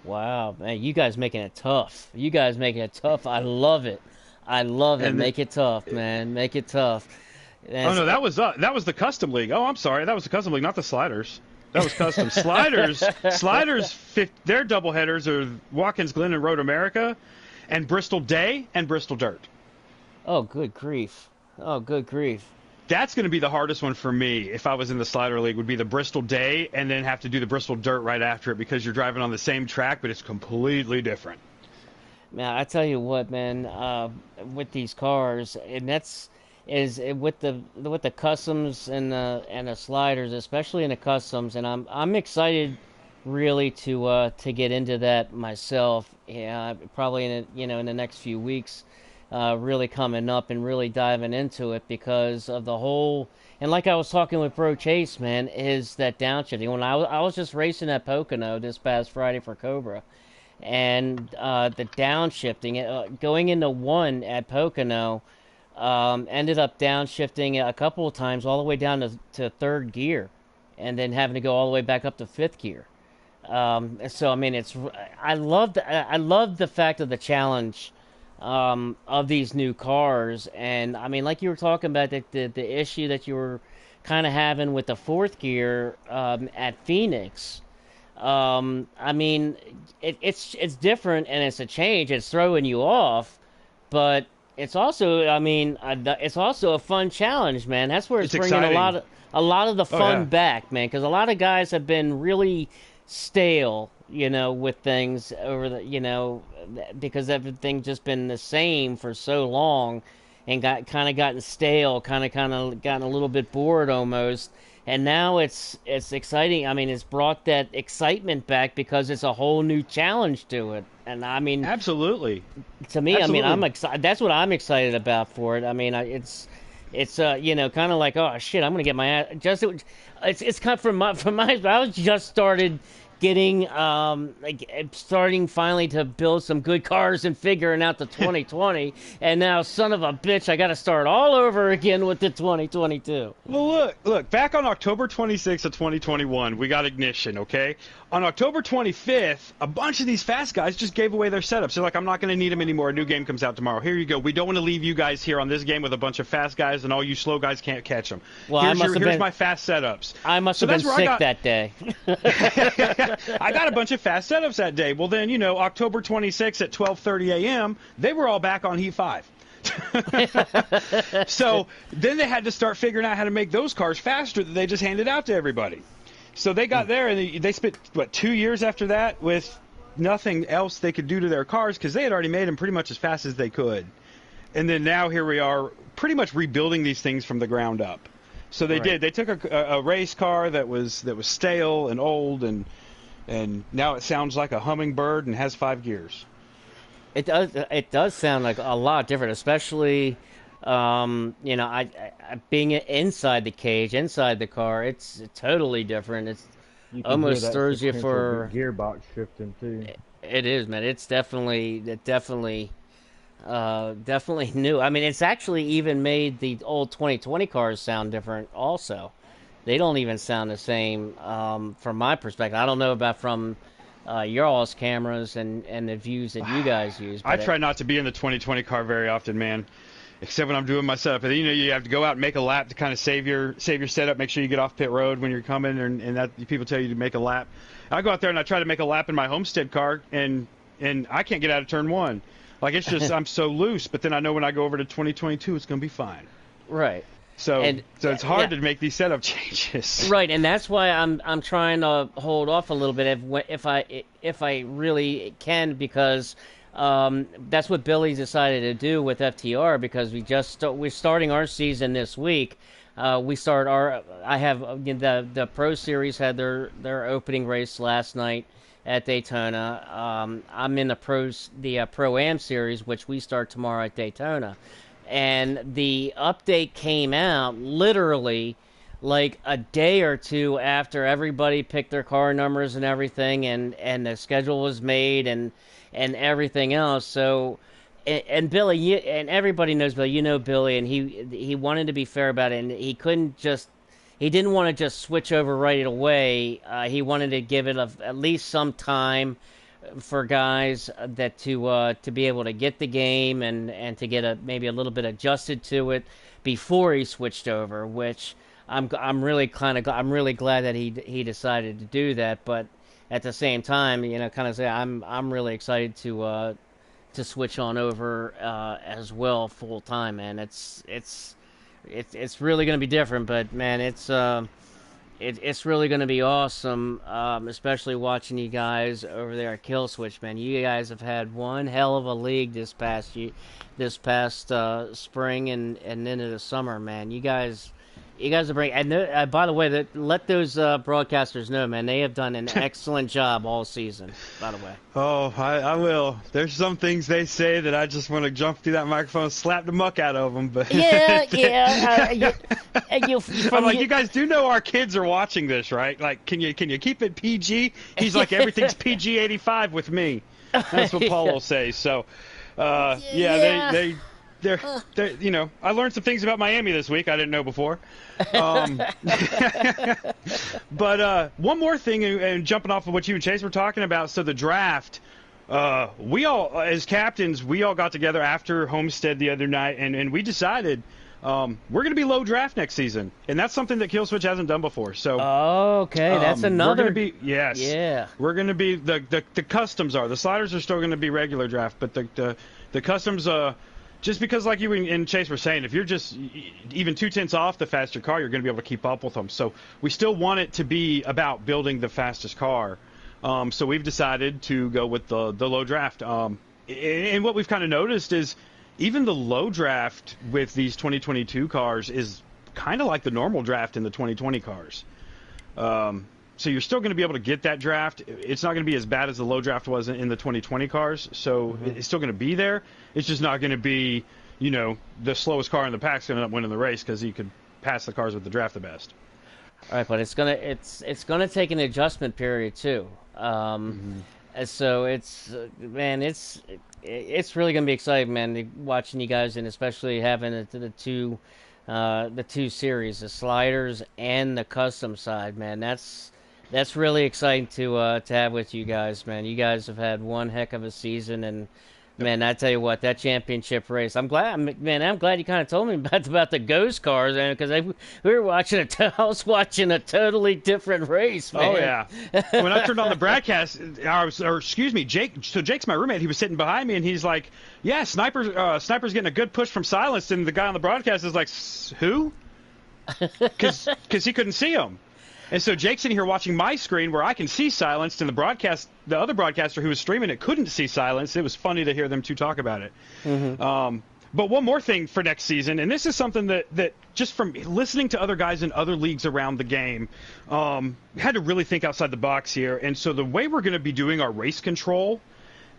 Wow, man, you guys making it tough. I love it. Make it tough, man. Make it tough. Oh, no, that was the custom league. Oh, I'm sorry. That was the custom league, not the sliders. That was custom. Sliders, their double headers are Watkins Glen and Road America, and Bristol Day and Bristol Dirt. Oh, good grief. That's going to be the hardest one for me if I was in the slider league, would be the Bristol Day and then have to do the Bristol Dirt right after it because you're driving on the same track, but it's completely different. Man, I tell you what, man, with these cars, and with the customs and the sliders, especially in the customs, and I'm excited really to get into that myself. Yeah, probably in the next few weeks, really coming up and really diving into it because of the whole. And like I was talking with Bro Chase, man, is that downshifting. When I was just racing at Pocono this past Friday for Cobra, and the downshifting going into 1 at Pocono. Ended up downshifting a couple of times all the way down to 3rd gear and then having to go all the way back up to 5th gear. So, I mean, I love the fact of the challenge of these new cars. And, I mean, like you were talking about the issue that you were kind of having with the 4th gear at Phoenix. I mean, it's different and it's a change. It's throwing you off, but it's also, I mean, it's also a fun challenge, man. That's where it's bringing exciting. a lot of the fun back, man. Because a lot of guys have been really stale, with things over the, because everything just been the same for so long, and gotten stale, kind of gotten a little bit bored almost. And now it's exciting. I mean, it's brought that excitement back because it's a whole new challenge to it. And I mean, absolutely. To me, absolutely. I mean, I'm excited. That's what I'm excited about for it. I mean, it's kind of like, oh shit, I'm gonna get my ass. It's kind of from my. I was just started getting starting finally to build some good cars and figuring out the 2020, and now son of a bitch, I got to start all over again with the 2022. Well, look, back on October 26th of 2021, we got ignition. Okay, on October 25th, a bunch of these fast guys just gave away their setups. They're like, I'm not going to need them anymore. A new game comes out tomorrow. Here you go. We don't want to leave you guys here on this game with a bunch of fast guys, and all you slow guys can't catch them. Well, here's my fast setups. I must have been sick that day. I got a bunch of fast setups that day. Well, then, October 26th at 12:30 a.m., they were all back on Heat 5. So then they had to start figuring out how to make those cars faster that they just handed out to everybody. So they got there, and they spent, 2 years after that with nothing else they could do to their cars because they had already made them pretty much as fast as they could. And then now here we are pretty much rebuilding these things from the ground up. So they did. They took a race car that was stale and old, and now it sounds like a hummingbird and has 5 gears. It does sound like a lot different, especially being inside the cage, inside the car. It's totally different. It's You can almost hear that throws you potential for gearbox shifting too. It is, man. It's definitely new. I mean, it's actually even made the old 2020 cars sound different. Also, they don't even sound the same from my perspective. I don't know about from your all's cameras and the views that you guys use. I try not to be in the 2020 car very often, man. Except when I'm doing my setup. And, you have to go out and make a lap to kind of save your setup. Make sure you get off pit road when you're coming, and that people tell you to make a lap. I go out there and I try to make a lap in my Homestead car, and I can't get out of turn 1. Like, it's just I'm so loose. But then I know when I go over to 2022, it's going to be fine. Right. So it's hard to make these setup changes. Right, and that's why I'm trying to hold off a little bit if I really can, because that's what Billy decided to do with FTR, because we're starting our season this week. I have the Pro Series had their opening race last night at Daytona. I'm in the Pro-Am Series, which we start tomorrow at Daytona. And the update came out literally like a day or two after everybody picked their car numbers and everything, and the schedule was made and everything else. So, and Billy, and everybody knows Billy. You know Billy, and he wanted to be fair about it, and he didn't want to just switch over right away. He wanted to give it at least some time for guys that to be able to get the game and to get maybe a little bit adjusted to it before he switched over, which I'm really glad that he decided to do that. But at the same time, kind of say I'm really excited to switch on over as well full time, man. It's really going to be different, but man, it's really going to be awesome, especially watching you guys over there at Kill Switch, man. You guys have had one hell of a league this past spring and into the summer, man. You guys are bringing. And by the way, let those broadcasters know, man. They have done an excellent job all season. By the way. Oh, I will. There's some things they say that I just want to jump through that microphone, and slap the muck out of them. But yeah. I'm like, you guys do know our kids are watching this, right? Like, can you keep it PG? He's like, everything's PG-85 with me. That's what Paul will say. So, they're I learned some things about Miami this week I didn't know before. But one more thing, and jumping off of what you and Chase were talking about, so the draft, we all, as captains, we all got together after Homestead the other night, and we decided we're going to be low draft next season, and that's something that Killswitch hasn't done before. So okay, that's another. We're going to be we're going to be the customs are the sliders are still going to be regular draft, but the customs just because, like you and Chase were saying, if you're just even 2/10 off the faster car, you're going to be able to keep up with them. So we still want it to be about building the fastest car. So we've decided to go with the low draft. And what we've kind of noticed is even the low draft with these 2022 cars is kind of like the normal draft in the 2020 cars. So you're still going to be able to get that draft. It's not going to be as bad as the low draft was in the 2020 cars. So it's still going to be there. It's just not going to be, the slowest car in the pack's going to end up winning the race because you could pass the cars with the draft the best. All right, but it's gonna take an adjustment period too. So it's really gonna be exciting, man. Watching you guys, and especially having the two series, the sliders and the custom side, man. That's really exciting to have with you guys, man. You guys have had one heck of a season, and man, I tell you what, that championship race. I'm glad, man. I'm glad you kind of told me about the ghost cars, and because we were watching I was watching a totally different race, man. Oh yeah. When I turned on the broadcast, or excuse me, Jake. So Jake's my roommate. He was sitting behind me, and he's like, "Yeah, Sniper's getting a good push from Silence," and the guy on the broadcast is like, "Who?" Because he couldn't see him. And so Jake's sitting here watching my screen where I can see Silenced, and the other broadcaster who was streaming it couldn't see Silenced. It was funny to hear them two talk about it. Mm-hmm. But one more thing for next season, and this is something that just from listening to other guys in other leagues around the game, had to really think outside the box here. And so the way we're going to be doing our race control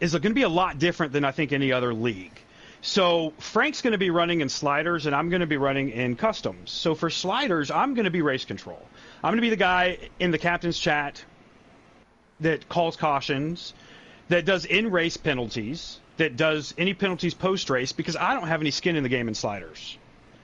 is going to be a lot different than I think any other league. So Frank's going to be running in sliders, and I'm going to be running in customs. So for sliders, I'm going to be race control. I'm going to be the guy in the captain's chat that calls cautions, that does in-race penalties, that does any penalties post-race, because I don't have any skin in the game in sliders.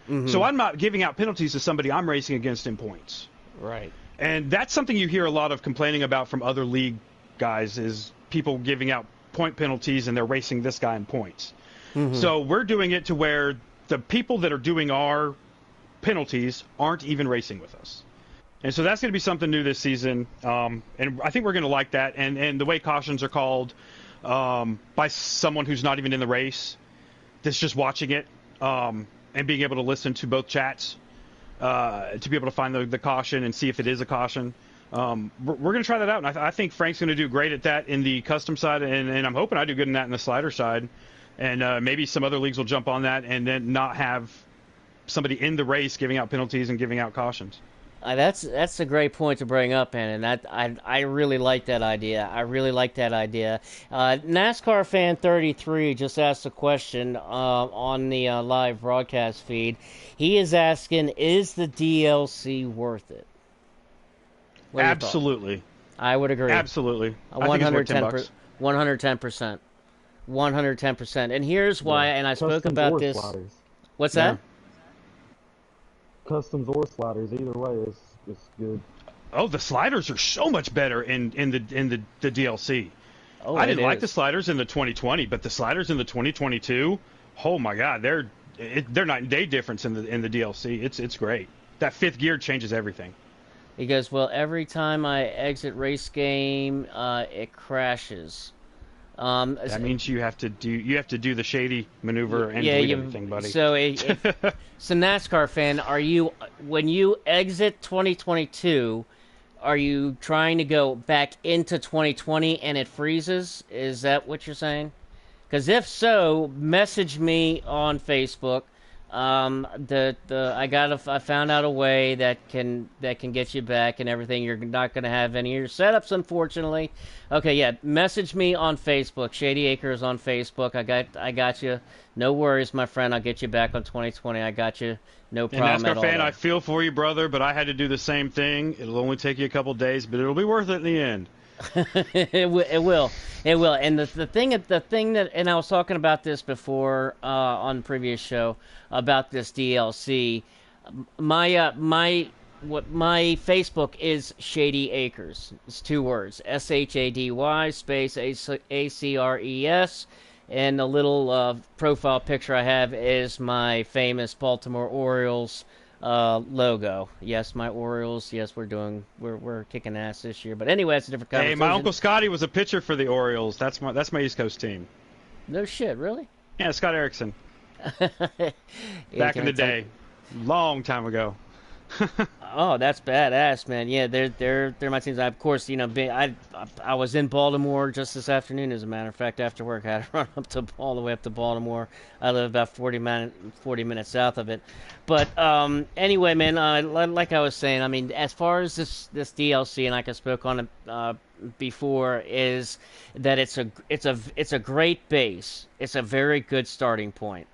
Mm-hmm. So I'm not giving out penalties to somebody I'm racing against in points. Right. And that's something you hear a lot of complaining about from other league guys, is people giving out point penalties and they're racing this guy in points. Mm-hmm. So we're doing it to where the people that are doing our penalties aren't even racing with us. And so that's going to be something new this season. And I think we're going to like that. And the way cautions are called by someone who's not even in the race, that's just watching it and being able to listen to both chats to be able to find the caution and see if it is a caution. We're going to try that out. And I think Frank's going to do great at that in the custom side. And I'm hoping I do good in that in the slider side. And maybe some other leagues will jump on that and then not have somebody in the race giving out penalties and giving out cautions. That's a great point to bring up, and I really like that idea. I really like that idea. NASCAR fan 33 just asked a question on the live broadcast feed. He is asking, is the DLC worth it? Absolutely. I would agree. Absolutely. I think it's worth $10. 110%. 110%. And here's why, and I spoke about this. Sliders. What's that? Customs or sliders, either way is good. Oh, the sliders are so much better in the DLC. Oh, I didn't like the sliders in the 2020, but the sliders in the 2022, oh my God, they're night and day difference in the DLC. It's great. That fifth gear changes everything. He goes, well, every time I exit race game, it crashes. That means you have to do the Shady maneuver and delete everything, buddy. So, so NASCAR fan, when you exit 2022, are you trying to go back into 2020 and it freezes? Is that what you're saying? Because if so, message me on Facebook. I found out a way that can get you back and everything. You're not going to have any of your setups, unfortunately. Okay, yeah, message me on Facebook. Shady Acres on Facebook. I got you. No worries, my friend. I'll get you back on 2020. I got you. No problem and NASCAR at all. fan, I feel for you, brother, but I had to do the same thing. It'll only take you a couple days, but it'll be worth it in the end. It will. And the thing that, and I was talking about this before on the previous show about this DLC. My Facebook is Shady Acres. It's 2 words: SHADY space ACRES, and the little profile picture I have is my famous Baltimore Orioles logo. Yes, my Orioles. Yes, we're kicking ass this year. But anyway, it's a different conversation. Hey, my Uncle Scotty was a pitcher for the Orioles. That's my East Coast team. No shit, really? Yeah, Scott Erickson. Back in the day, long time ago. Oh, that's badass, man. Yeah, they're my teams. Of course, I was in Baltimore just this afternoon. As a matter of fact, after work, I had to run all the way up to Baltimore. I live about 40 minutes south of it. But anyway, man, like I was saying, I mean, as far as this DLC, and like I spoke on it before, is that it's a great base. It's a very good starting point.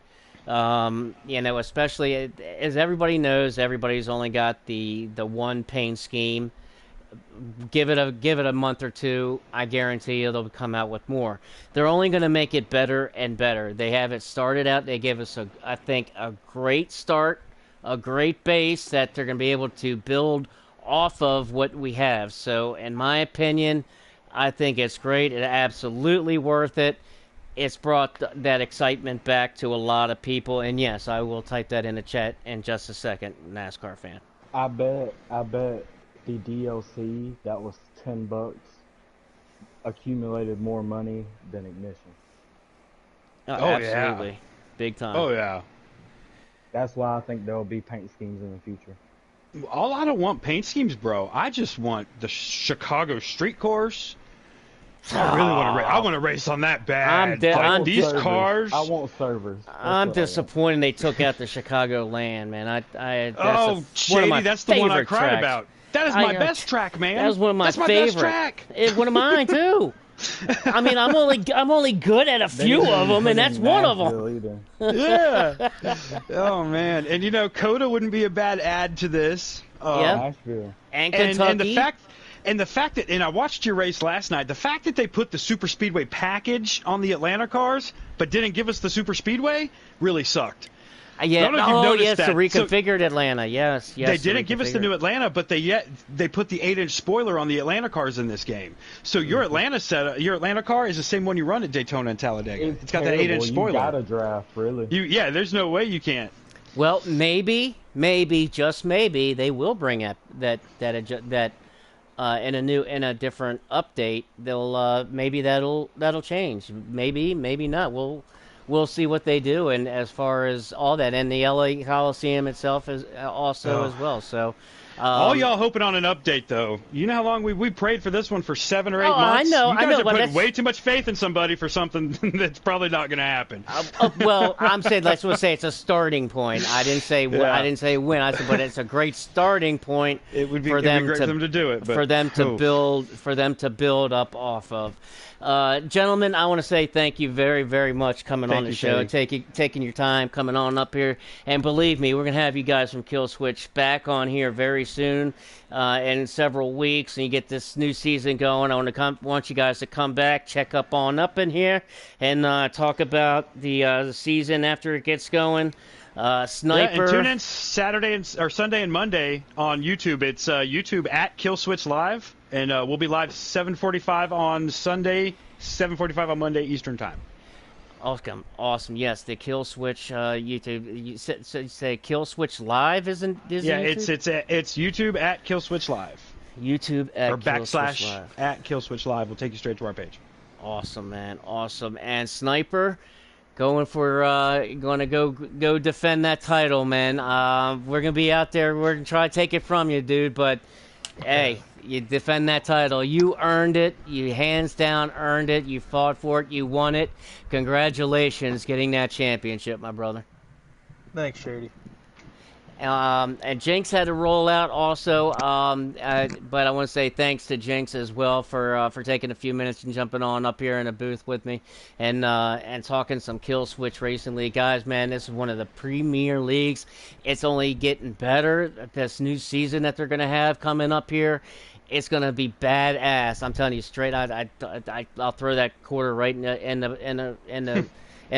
Especially as everybody knows, everybody's only got the one paint scheme. Give it a month or two, I guarantee you they'll come out with more. They're only going to make it better and better. They have it started out. They gave us I think a great start, a great base that they're going to be able to build off of what we have. So, in my opinion, I think it's great. It's absolutely worth it. It's brought that excitement back to a lot of people. And yes, I will type that in the chat in just a second, NASCAR fan. I bet the DLC that was $10 accumulated more money than Ignition. Oh, Oh, yeah. absolutely. Big time. Oh yeah. That's why I think there will be paint schemes in the future. I don't want paint schemes, bro. I just want the Chicago street course. I really want to. I want to race on that bad. These servers. cars. I want servers. I'm disappointed they took out the Chicago land, man. Shady, that's the one I cried tracks. about. That is my best track, man. That was one of my favorite. Best track. It's one of mine too. I mean, I'm only good at a few of them, and that's one of them. Yeah. Oh man, and Coda wouldn't be a bad add to this. Yeah. Nashville. And Kentucky. And the fact that, and I watched your race last night, the fact that they put the Super Speedway package on the Atlanta cars, but didn't give us the Super Speedway, really sucked. Yeah. I don't know if you've noticed that. The reconfigured Atlanta. Yes. They didn't give us the new Atlanta, but they put the 8-inch spoiler on the Atlanta cars in this game. So your Atlanta car is the same one you run at Daytona and Talladega. It's got that 8-inch spoiler. You got a draft, really. There's no way you can't. Well, maybe, just maybe, they will bring up that in a different update. They'll maybe that'll change. Maybe not. We'll see what they do. And as far as all that, and the LA Coliseum itself is also as well. So. All y'all hoping on an update, though. You know how long we prayed for this one for 7 or 8 months? I know. You guys are putting way too much faith in somebody for something that's probably not going to happen. Well, I'm saying let's say it's a starting point. I didn't say when. I didn't say when. I said, but it's a great starting point. It would be great for them to do it. But, for them to build up off of. Gentlemen, I want to say thank you very, very much coming on the show, taking your time, coming on up here. And believe me, we're going to have you guys from Kill Switch back on here very soon in several weeks. And you get this new season going. I want you guys to come back, check up in here, and talk about the season after it gets going. Sniper. Yeah, and tune in Sunday and Monday on YouTube. It's YouTube at Kill Switch Live. And we'll be live 7:45 on Sunday, 7:45 on Monday Eastern Time. Awesome. Yes, the Kill Switch YouTube. You say Kill Switch Live isn't? Yeah, it's YouTube at Kill Switch Live. YouTube at or Kill Switch Live. at Kill Switch Live will take you straight to our page. Awesome, man. Awesome. And Sniper, going to go defend that title, man. We're gonna be out there. We're gonna try to take it from you, dude. But hey. You defend that title. You earned it. You hands down earned it. You fought for it. You won it. Congratulations getting that championship, my brother. Thanks, Shady. And Jinx had to roll out also, but I want to say thanks to Jinx as well for taking a few minutes and jumping on up here in the booth with me and talking some Kill Switch Racing League. Guys, man, this is one of the premier leagues. It's only getting better. This new season that they're going to have coming up here, it's going to be badass. I'm telling you straight. I'll throw that quarter right in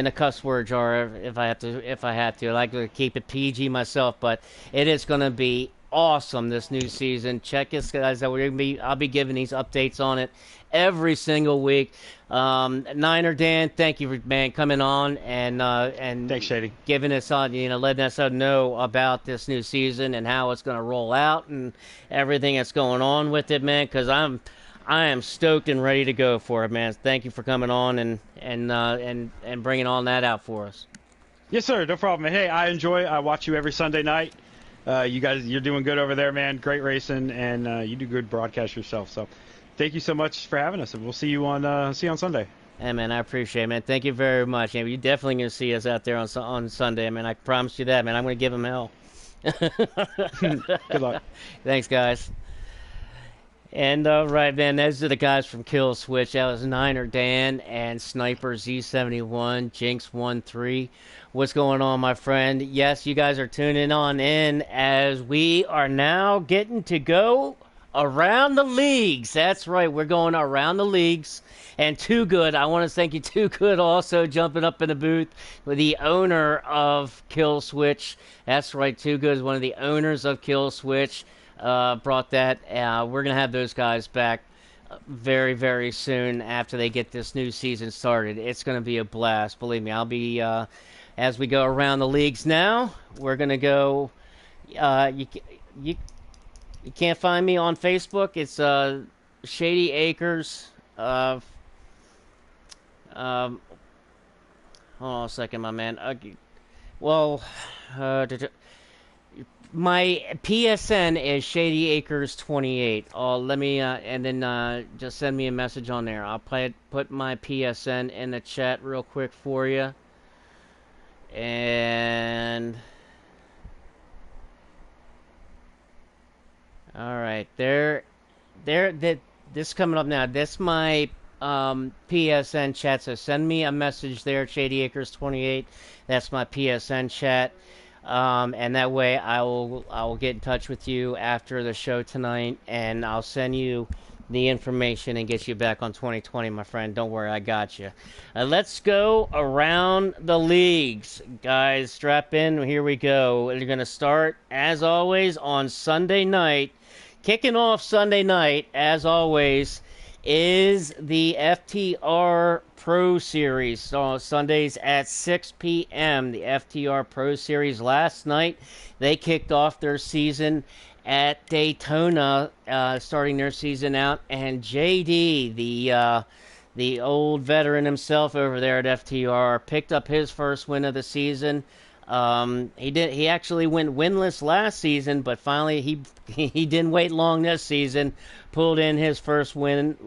the cuss word jar if I have to. I like to keep it PG myself, but it is going to be awesome this new season. Check us, guys. I'll be giving these updates on it every single week. Niner Dan, thank you for coming on and thanks, Shady, giving us on, letting us know about this new season and how it's going to roll out and everything that's going on with it, man. Because I am stoked and ready to go for it, man. Thank you for coming on and bringing all that out for us. Yes, sir. No problem. Hey, I watch you every Sunday night. You guys, you're doing good over there, man. Great racing, and you do good broadcast yourself. So, thank you so much for having us, and we'll see you on Sunday. Hey, man, I appreciate it, man. Thank you very much. You're definitely going to see us out there on Sunday, man. I promise you that, man. I'm going to give them hell. Good luck. Thanks, guys. And right, man, those are the guys from Kill Switch. That was Niner Dan and Sniper Z71, Jinx 13. What's going on, my friend? Yes, you guys are tuning on in as we are now getting to go around the leagues. That's right, we're going around the leagues. And Too Good, I want to thank you, Too Good, also jumping up in the booth with the owner of Kill Switch. That's right, Too Good is one of the owners of Kill Switch. brought that. We're gonna have those guys back very, very soon after they get this new season started. It's gonna be a blast. Believe me, I'll be as we go around the leagues now. We're gonna go. You you you can't find me on Facebook. It's Shady Acres. Um, Hold on a second, my man. Well, my PSN is Shady Acres 28. Let me and then just send me a message on there. I'll put my PSN in the chat real quick for you. And all right, this coming up now. This my PSN chat. So send me a message there, Shady Acres 28. That's my PSN chat. And that way I will get in touch with you after the show tonight, and I'll send you the information and get you back on 2020, my friend. Don't worry, I got you. Let's go around the leagues. Guys, strap in. Here we go. We're going to start, as always, on Sunday night. Kicking off Sunday night, as always, is the FTR Pro Series. So Sundays at 6 p.m. The FTR Pro Series. Last night, they kicked off their season at Daytona, starting their season out. And JD, the old veteran himself over there at FTR, picked up his first win of the season. He actually went winless last season, but finally he didn't wait long this season. Pulled in his first win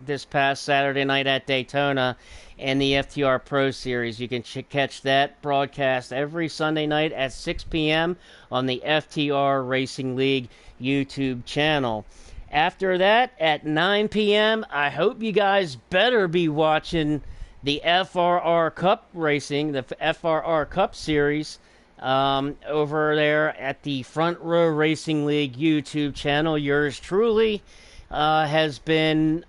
this past Saturday night at Daytona in the FTR Pro Series. You can catch that broadcast every Sunday night at 6 p.m. on the FTR Racing League YouTube channel. After that, at 9 p.m., I hope you guys better be watching the FRR Cup Racing, the FRR Cup Series, over there at the Front Row Racing League YouTube channel. Yours truly has been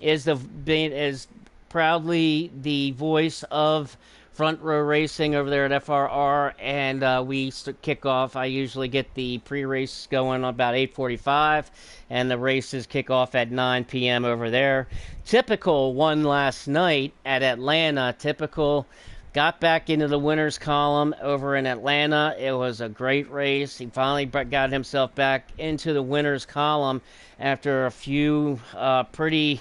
is proudly the voice of Front Row Racing over there at FRR, and we kick off. I usually get the pre-race going about 8:45, and the races kick off at 9 p.m. over there. Typical won last night at Atlanta. Typical got back into the winners column over in Atlanta. It was a great race. He finally got himself back into the winners column after a few pretty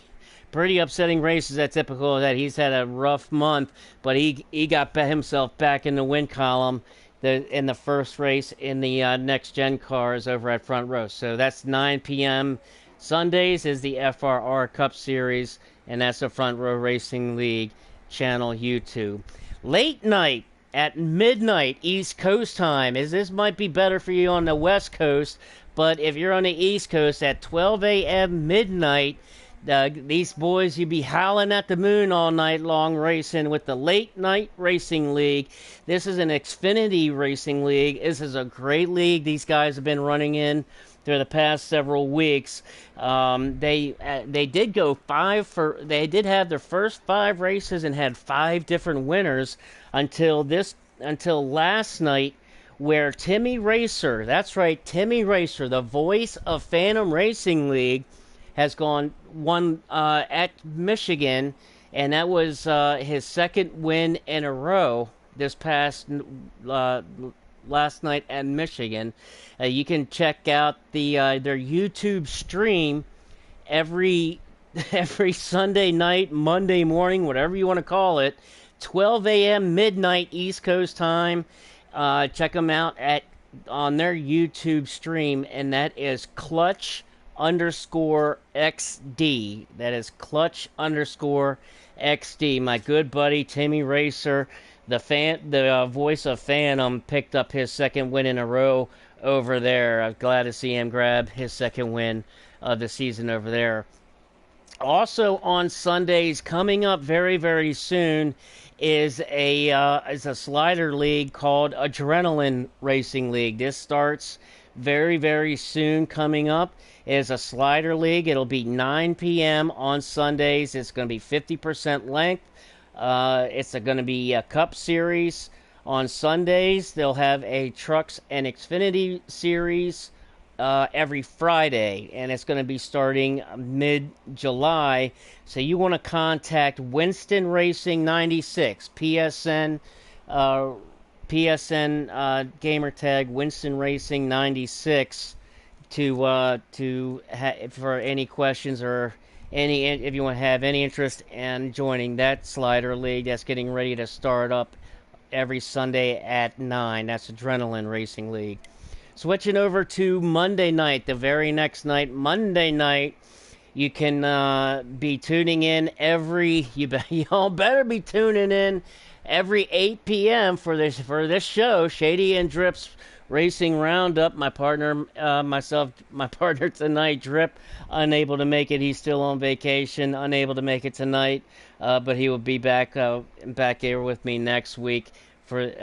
upsetting races at Typical. That he's had a rough month, but he got himself back in the win column in the first race in the next gen cars over at Front Row. So that's 9 p.m. Sundays is the FRR Cup Series, and that's the Front Row Racing League channel YouTube. Late night at midnight East Coast time, this might be better for you on the West Coast, but if you're on the East Coast at 12 a.m. midnight, these boys, you be howling at the moon all night long racing with the Late Night Racing League. This is an Xfinity Racing League. This is a great league these guys have been running in through the past several weeks. They did go they did have their first 5 races and had 5 different winners until last night, where Timmy Racer, that's right, Timmy Racer, the voice of Phantom Racing League, has won at Michigan, and that was his second win in a row this past last night at Michigan. You can check out their YouTube stream every Sunday night, Monday morning, whatever you want to call it, 12 a.m. midnight East Coast time. Check them out on their YouTube stream, and that is Clutch_XD. That is Clutch_XD. My good buddy Timmy Racer, the voice of Phantom, picked up his second win in a row over there. I'm glad to see him grab his second win of the season over there. Also on Sundays, coming up very, very soon, is a slider league called Adrenaline Racing League. This starts very, very soon. Coming up is a slider league. It'll be 9 p.m. on Sundays. It's going to be 50% length. It's going to be a Cup Series. On Sundays, they'll have a Trucks and Xfinity series every Friday, and it's going to be starting mid-July. So you want to contact Winston Racing 96, PSN gamertag Winston Racing 96 for any questions or if you want to have any interest in joining that slider league that's getting ready to start up every Sunday at 9. That's Adrenaline Racing League. Switching over to Monday night, the very next night, Monday night, you can be tuning in y'all better be tuning in every 8 p.m. for this show, Shady and Drip's Racing Roundup. My partner tonight, Drip, unable to make it. He's still on vacation, unable to make it tonight, but he will be back here with me next week. But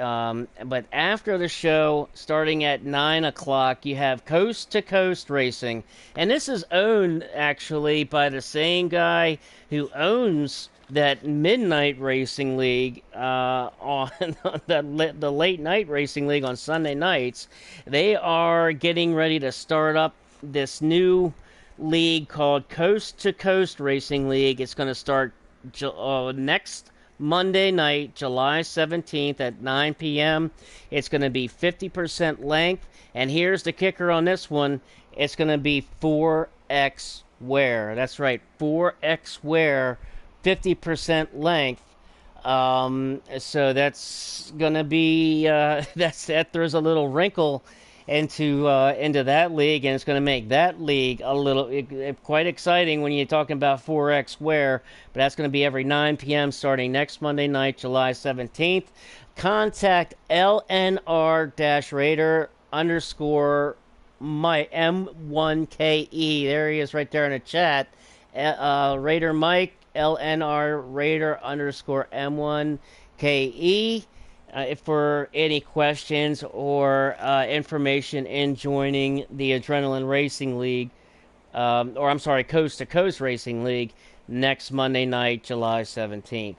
after the show, starting at 9 o'clock, you have Coast to Coast Racing, and this is owned actually by the same guy who owns that Midnight Racing League on the Late Night Racing League on Sunday nights. They are getting ready to start up this new league called Coast to Coast Racing League. It's going to start next Monday night, July 17th at 9 p.m. It's going to be 50% length, and here's the kicker on this one. It's going to be 4X wear. That's right, 4X wear. 50% length, so that's gonna be that throws a little wrinkle into that league, and it's gonna make that league a little quite exciting when you're talking about 4X wear. But that's gonna be every 9 p.m. starting next Monday night, July 17th. Contact LNR-Raider _ my M1KE. There he is, right there in the chat. Raider Mike. LNR Raider _ M1KE for any questions or information in joining the Adrenaline Racing League, Coast to Coast Racing League next Monday night, July 17th.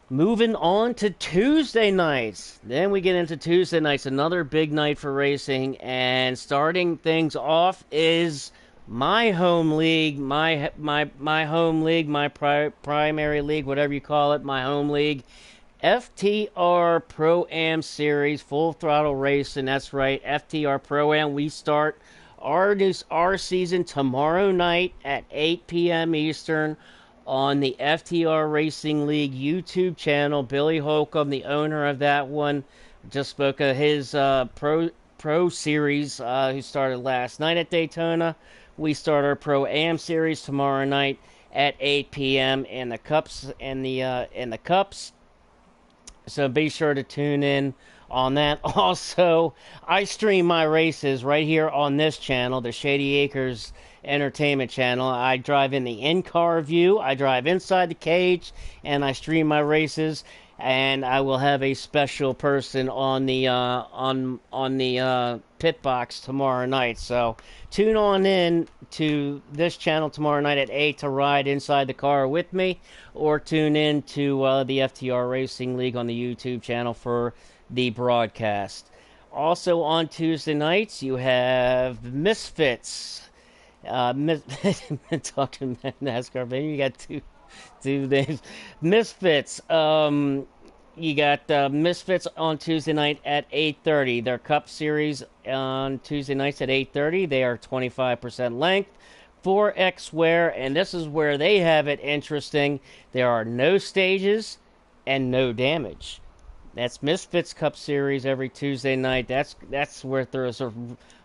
Moving on to Tuesday nights. Then we get into Tuesday nights, another big night for racing, and starting things off is my home league, my home league, my primary league, whatever you call it, my home league, FTR Pro-Am Series, full throttle racing. That's right, FTR Pro-Am. We start our season tomorrow night at 8 p.m. Eastern on the FTR Racing League YouTube channel. Billy Holcomb, the owner of that one, just spoke of his Pro Series who started last night at Daytona. We start our Pro-Am Series tomorrow night at 8 p.m. in the Cups So be sure to tune in on that. Also, I stream my races right here on this channel, the Shady Acres Entertainment channel. I drive in the in-car view, I drive inside the cage, and I stream my races. And I will have a special person on the pit box tomorrow night. So tune on in to this channel tomorrow night at 8 to ride inside the car with me, or tune in to the FTR Racing League on the YouTube channel for the broadcast. Also on Tuesday nights, you have Misfits. Talking NASCAR, baby, you got two names. Misfits. You got Misfits on Tuesday night at 8:30. Their Cup Series on Tuesday nights at 8:30. They are 25% length, 4X wear, and this is where they have it interesting. There are no stages and no damage. That's Misfits Cup Series every Tuesday night. That's where there's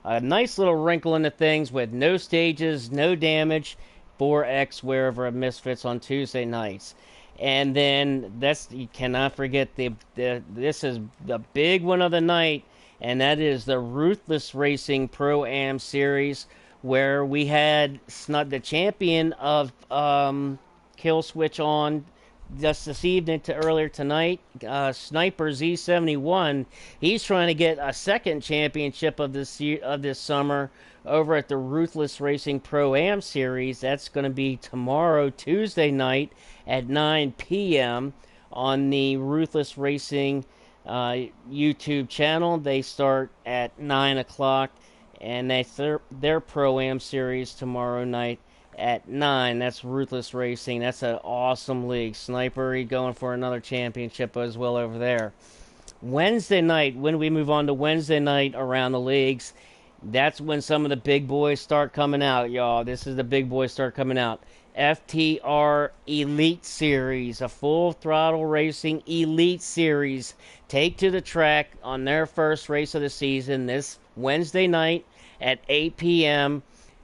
a nice little wrinkle into things with no stages, no damage, 4X wear over Misfits on Tuesday nights. And then you cannot forget this is the big one of the night, and that is the Ruthless Racing Pro-Am Series, where we had the champion of Kill Switch on just this evening to earlier tonight, Sniper Z71. He's trying to get a second championship of this summer over at the Ruthless Racing Pro-Am Series. That's going to be tomorrow, Tuesday night at 9 p.m. on the Ruthless Racing YouTube channel. They start at 9 o'clock, and their Pro-Am series tomorrow night at 9. That's Ruthless Racing. That's an awesome league. Sniper going for another championship as well over there. Wednesday night, when we move on to Wednesday night around the leagues, that's when some of the big boys start coming out, y'all. This is the big boys start coming out. FTR Elite Series, a full throttle racing Elite Series, take to the track on their first race of the season this Wednesday night at 8 p.m.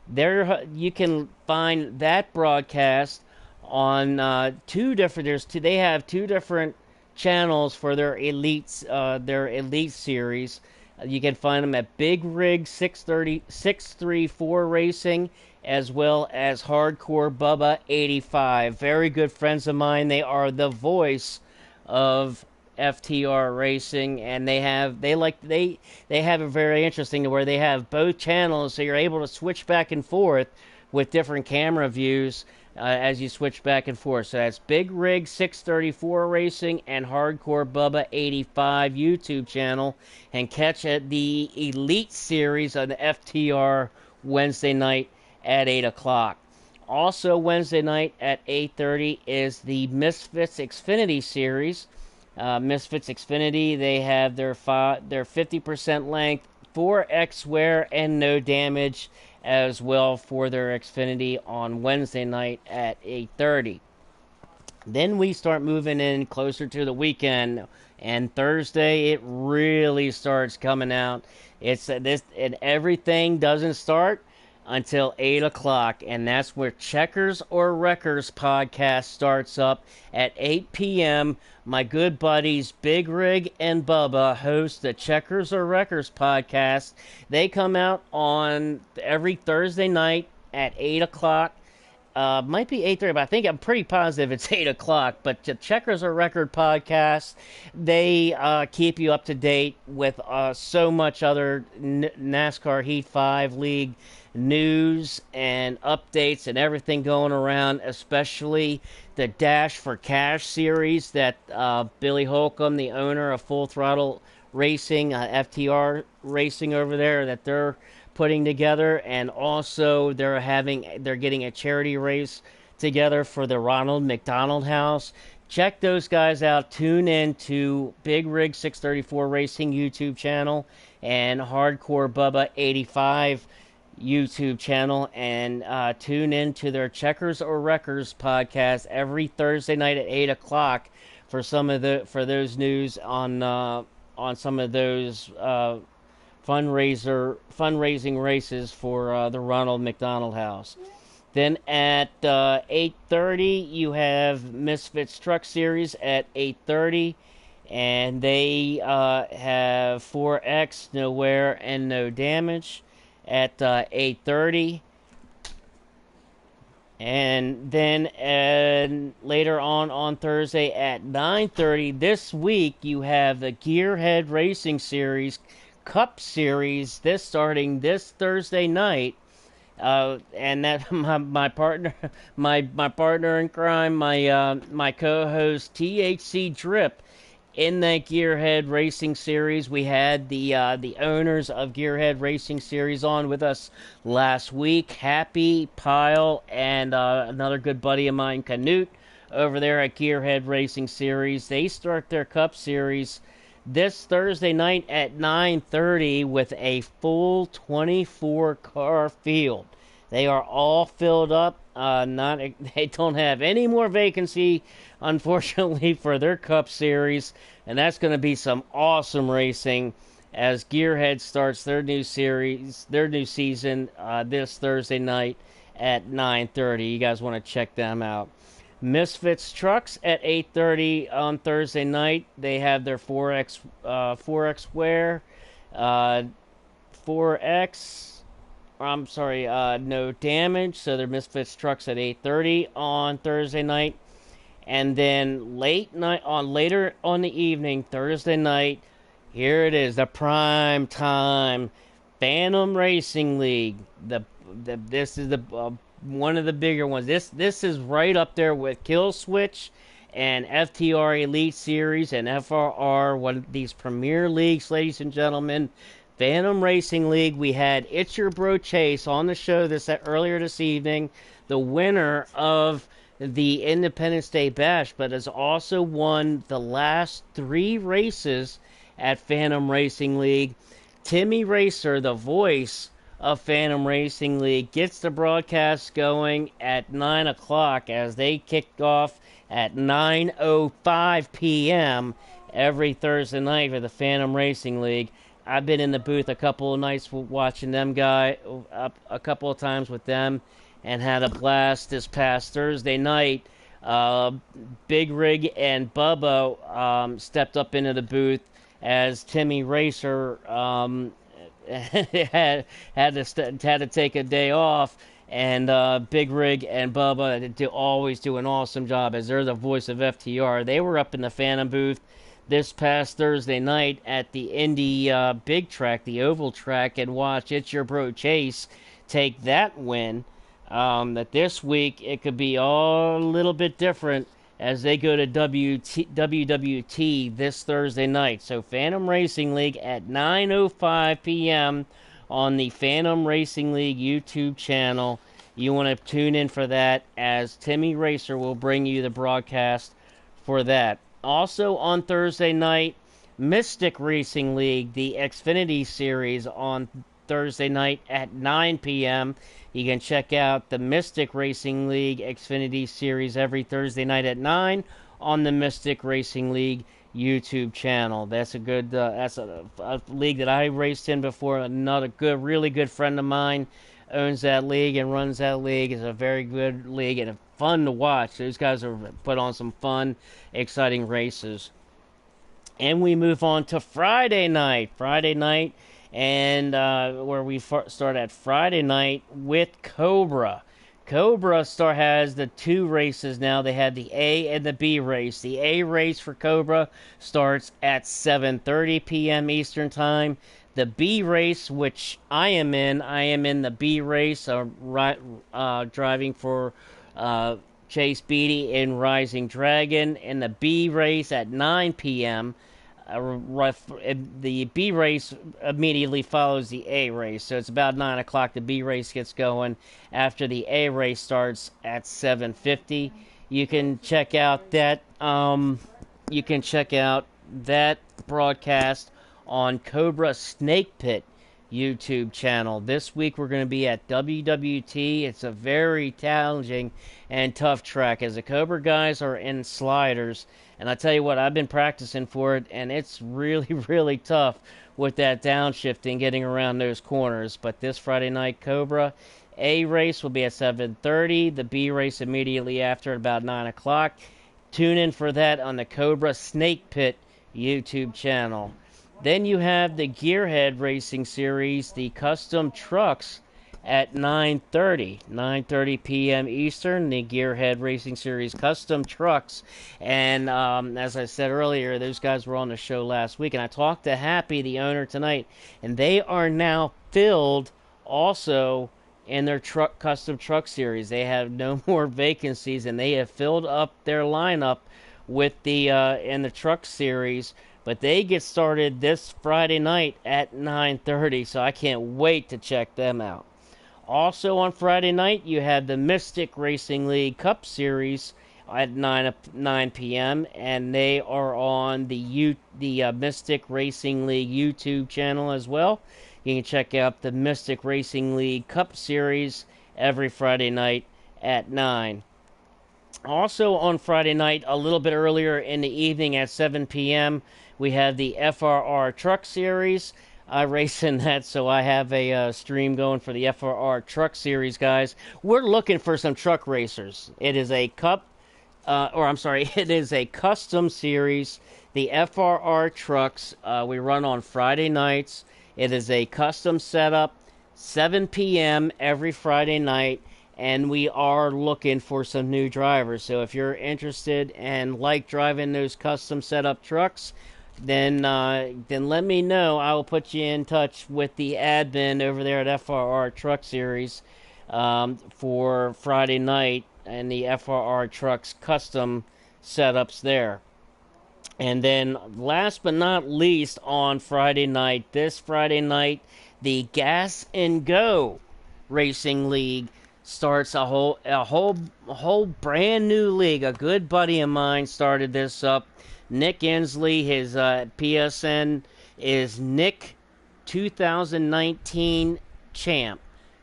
There, you can find that broadcast on they have two different channels for their elite series. You can find them at Big Rig 634 Racing, as well as Hardcore Bubba 85. Very good friends of mine. They are the voice of FTR Racing, and they have it very interesting to where they have both channels, so you're able to switch back and forth with different camera views as you switch back and forth. So that's Big Rig 634 Racing and Hardcore Bubba 85 YouTube channel, and catch the Elite Series on the FTR Wednesday night at 8 o'clock. Also Wednesday night at 8:30 is the Misfits Xfinity Series. Misfits Xfinity, they have their 50% length, 4X wear, and no damage as well for their Xfinity on Wednesday night at 8:30. Then we start moving in closer to the weekend, and Thursday it really starts coming out. It's this, and everything doesn't start until 8 o'clock, and that's where Checkers or Wreckers podcast starts up at 8 p.m. My good buddies Big Rig and Bubba host the Checkers or Wreckers podcast. They come out on every Thursday night at 8 o'clock. Might be 8:30, but I'm pretty positive it's 8 o'clock. But the Checkers or Record podcast, they keep you up to date with so much other NASCAR Heat 5 League news and updates and everything going around, especially the Dash for Cash series that Billy Holcomb, the owner of Full Throttle Racing, FTR Racing over there, that they're putting together, and also they're getting a charity race together for the Ronald McDonald House. Check those guys out. Tune in to Big Rig 634 Racing YouTube channel and Hardcore Bubba 85 YouTube channel, and tune in to their Checkers or Wreckers podcast every Thursday night at 8 o'clock for those news on some of those fundraising races for the Ronald McDonald House. Then at 8:30 you have Misfits Truck Series at 8:30, and they have 4X, no wear and no damage at 8:30. And then later on Thursday at 9:30 this week you have the Gearhead Racing Series Cup Series, this starting this Thursday night, and that my partner in crime, my co-host THC Drip, in that Gearhead Racing Series. We had the owners of Gearhead Racing Series on with us last week, Happy, Pyle, and another good buddy of mine, Canute, over there at Gearhead Racing Series. They start their Cup Series this Thursday night at 9:30 with a full 24-car field. They are all filled up. They don't have any more vacancy, unfortunately, for their Cup Series, and that's going to be some awesome racing as Gearhead starts their new series, their new season this Thursday night at 9:30. You guys want to check them out. Misfits Trucks at 8:30 on Thursday night. They have their 4X wear, 4X. I'm sorry, no damage. So they're Misfits Trucks at 8:30 on Thursday night, and then later on the evening, Thursday night. Here it is, the prime time Phantom Racing League. This is the one of the bigger ones. This is right up there with Kill Switch and FTR Elite Series and FRR, one of these premier leagues, ladies and gentlemen. Phantom Racing League. We had It's Your Bro Chase on the show earlier this evening, the winner of the Independence Day Bash, but has also won the last 3 races at Phantom Racing League. Timmy Racer, the voice of Phantom Racing League, gets the broadcast going at 9 o'clock as they kicked off at 9:05 p.m. every Thursday night for the Phantom Racing League. I've been in the booth a couple of nights watching them up a couple of times with them and had a blast this past Thursday night. Big Rig and Bubba stepped up into the booth as Timmy Racer had to take a day off, and Big Rig and Bubba always do an awesome job as they're the voice of FTR. They were up in the Phantom booth this past Thursday night at the Indy Big Track, the Oval Track, and watch It's Your Bro Chase take that win. That this week it could be all a little bit different as they go to WWT this Thursday night. So Phantom Racing League at 9:05 p.m. on the Phantom Racing League YouTube channel. You want to tune in for that as Timmy Racer will bring you the broadcast for that. Also on Thursday night, Mystic Racing League, the Xfinity Series on Thursday night at 9 p.m. You can check out the Mystic Racing League Xfinity Series every Thursday night at 9 on the Mystic Racing League YouTube channel. That's a good, that's a league that I raced in before. Another really good friend of mine owns that league and runs that league. It's a very good league and fun to watch. Those guys have put on some fun, exciting races. And we move on to Friday night. And where we start at Friday night with Cobra. Cobra has the 2 races now. They had the A and the B race. The A race for Cobra starts at 7:30 p.m. Eastern Time. The B race, which I am in the B race, driving for Chase Beatty in Rising Dragon. And the B race at 9 p.m. The B race immediately follows the A race, so it's about 9 o'clock. The B race gets going after the A race starts at 7:50. You can check out that. Broadcast on Cobra Snake Pit YouTube channel. This week we're going to be at WWT. It's a very challenging and tough track as the Cobra guys are in sliders. And I tell you what, I've been practicing for it, and it's really, really tough with that downshifting, getting around those corners. But this Friday night, Cobra A race will be at 7:30. The B race immediately after at about 9 o'clock. Tune in for that on the Cobra Snake Pit YouTube channel. Then you have the Gearhead Racing Series, the custom trucks, at 9:30 p.m. Eastern, the Gearhead Racing Series custom trucks. And as I said earlier, those guys were on the show last week, and I talked to Happy, the owner, tonight, and they are now filled also in their custom truck series. They have no more vacancies, and they have filled up their lineup with the in the truck series. But they get started this Friday night at 9:30, so I can't wait to check them out. Also on Friday night, you had the Mystic Racing League Cup Series at 9 p.m. and they are on the Mystic Racing League YouTube channel as well. You can check out the Mystic Racing League Cup Series every Friday night at 9. Also on Friday night, a little bit earlier in the evening at 7 p.m., we have the FRR Truck Series. I race in that, so I have a stream going for the FRR Truck Series, guys. We're looking for some truck racers. It is a it is a custom series. The FRR Trucks, we run on Friday nights. It is a custom setup, 7 p.m. every Friday night, and we are looking for some new drivers. So if you're interested and like driving those custom setup trucks, then let me know. I will put you in touch with the admin over there at FRR Truck Series for Friday night and the FRR Trucks Custom setups there. And then, last but not least, on Friday night, this Friday night, the Gas and Go Racing League starts a whole brand new league. A good buddy of mine started this up. Nick Inslee, his PSN is Nick 2019 Champ.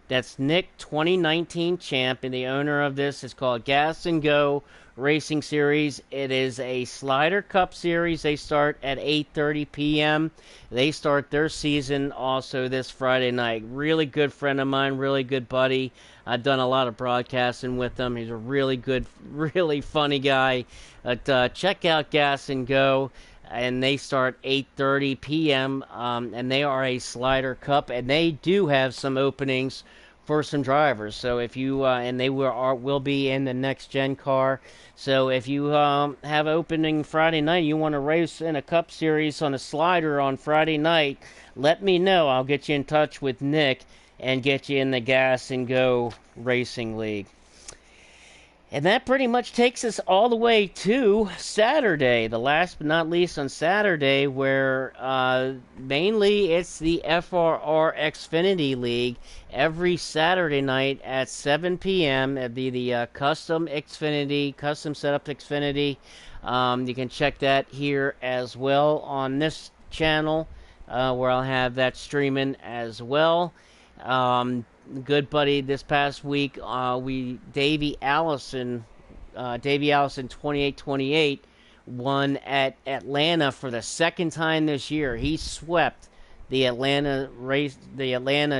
That's Nick 2019 Champ, and the owner of this is called Gas and Go Racing Series. It is a Slider Cup series. They start at 8:30 p.m. They start their season also this Friday night. Really good friend of mine, really good buddy. I've done a lot of broadcasting with him. He's a really good, really funny guy. But check out Gas and Go. And they start 8:30 p.m. And they are a Slider Cup, and they do have some openings for some drivers. So if you and they will be in the next gen car. So if you have opening Friday night, you want to race in a Cup series on a Slider on Friday night, let me know. I'll get you in touch with Nick and get you in the Gas and Go Racing League. And that pretty much takes us all the way to Saturday, the last but not least on Saturday, where mainly it's the FRR Xfinity League every Saturday night at 7 p.m. It'd be the custom Xfinity, custom setup Xfinity. You can check that here as well on this channel, where I'll have that streaming as well. Good buddy, this past week, Davey Allison 2828 won at Atlanta for the second time this year. He swept the Atlanta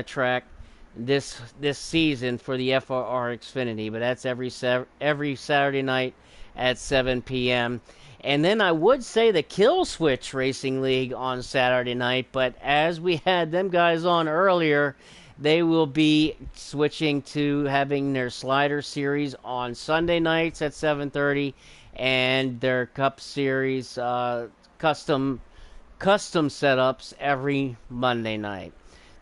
track this season for the FRR Xfinity, but that's every Saturday night at 7 p.m. And then I would say the Kill Switch Racing League on Saturday night, but as we had them guys on earlier, they will be switching to having their Slider series on Sunday nights at 7:30, and their Cup series custom setups every Monday night.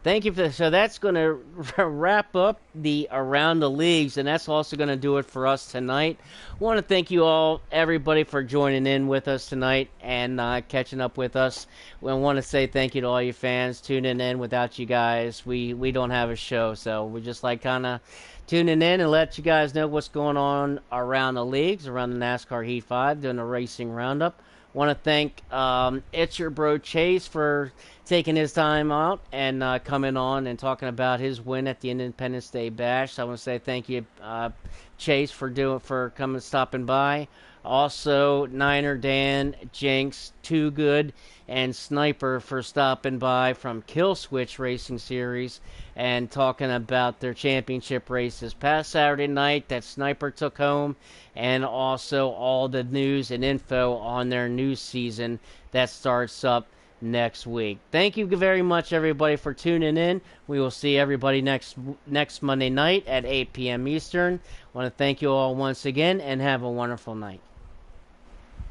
Thank you so that's going to wrap up the Around the Leagues, and that's also going to do it for us tonight. I want to thank you all, everybody, for joining in with us tonight and catching up with us. I want to say thank you to all you fans tuning in. Without you guys, we don't have a show, so we just like kind of tuning in and let you guys know what's going on around the leagues, around the NASCAR Heat 5, doing a racing roundup. Want to thank It's Your Bro Chase for taking his time out and coming on and talking about his win at the Independence Day Bash. So I want to say thank you, Chase, for stopping by. Also, Niner Dan, Jinx, Too Good, and Sniper for stopping by from Kill Switch Racing Series and talking about their championship race this past Saturday night that Sniper took home, and also all the news and info on their new season that starts up next week. Thank you very much, everybody, for tuning in. We will see everybody next Monday night at 8 p.m. Eastern. I want to thank you all once again, and have a wonderful night.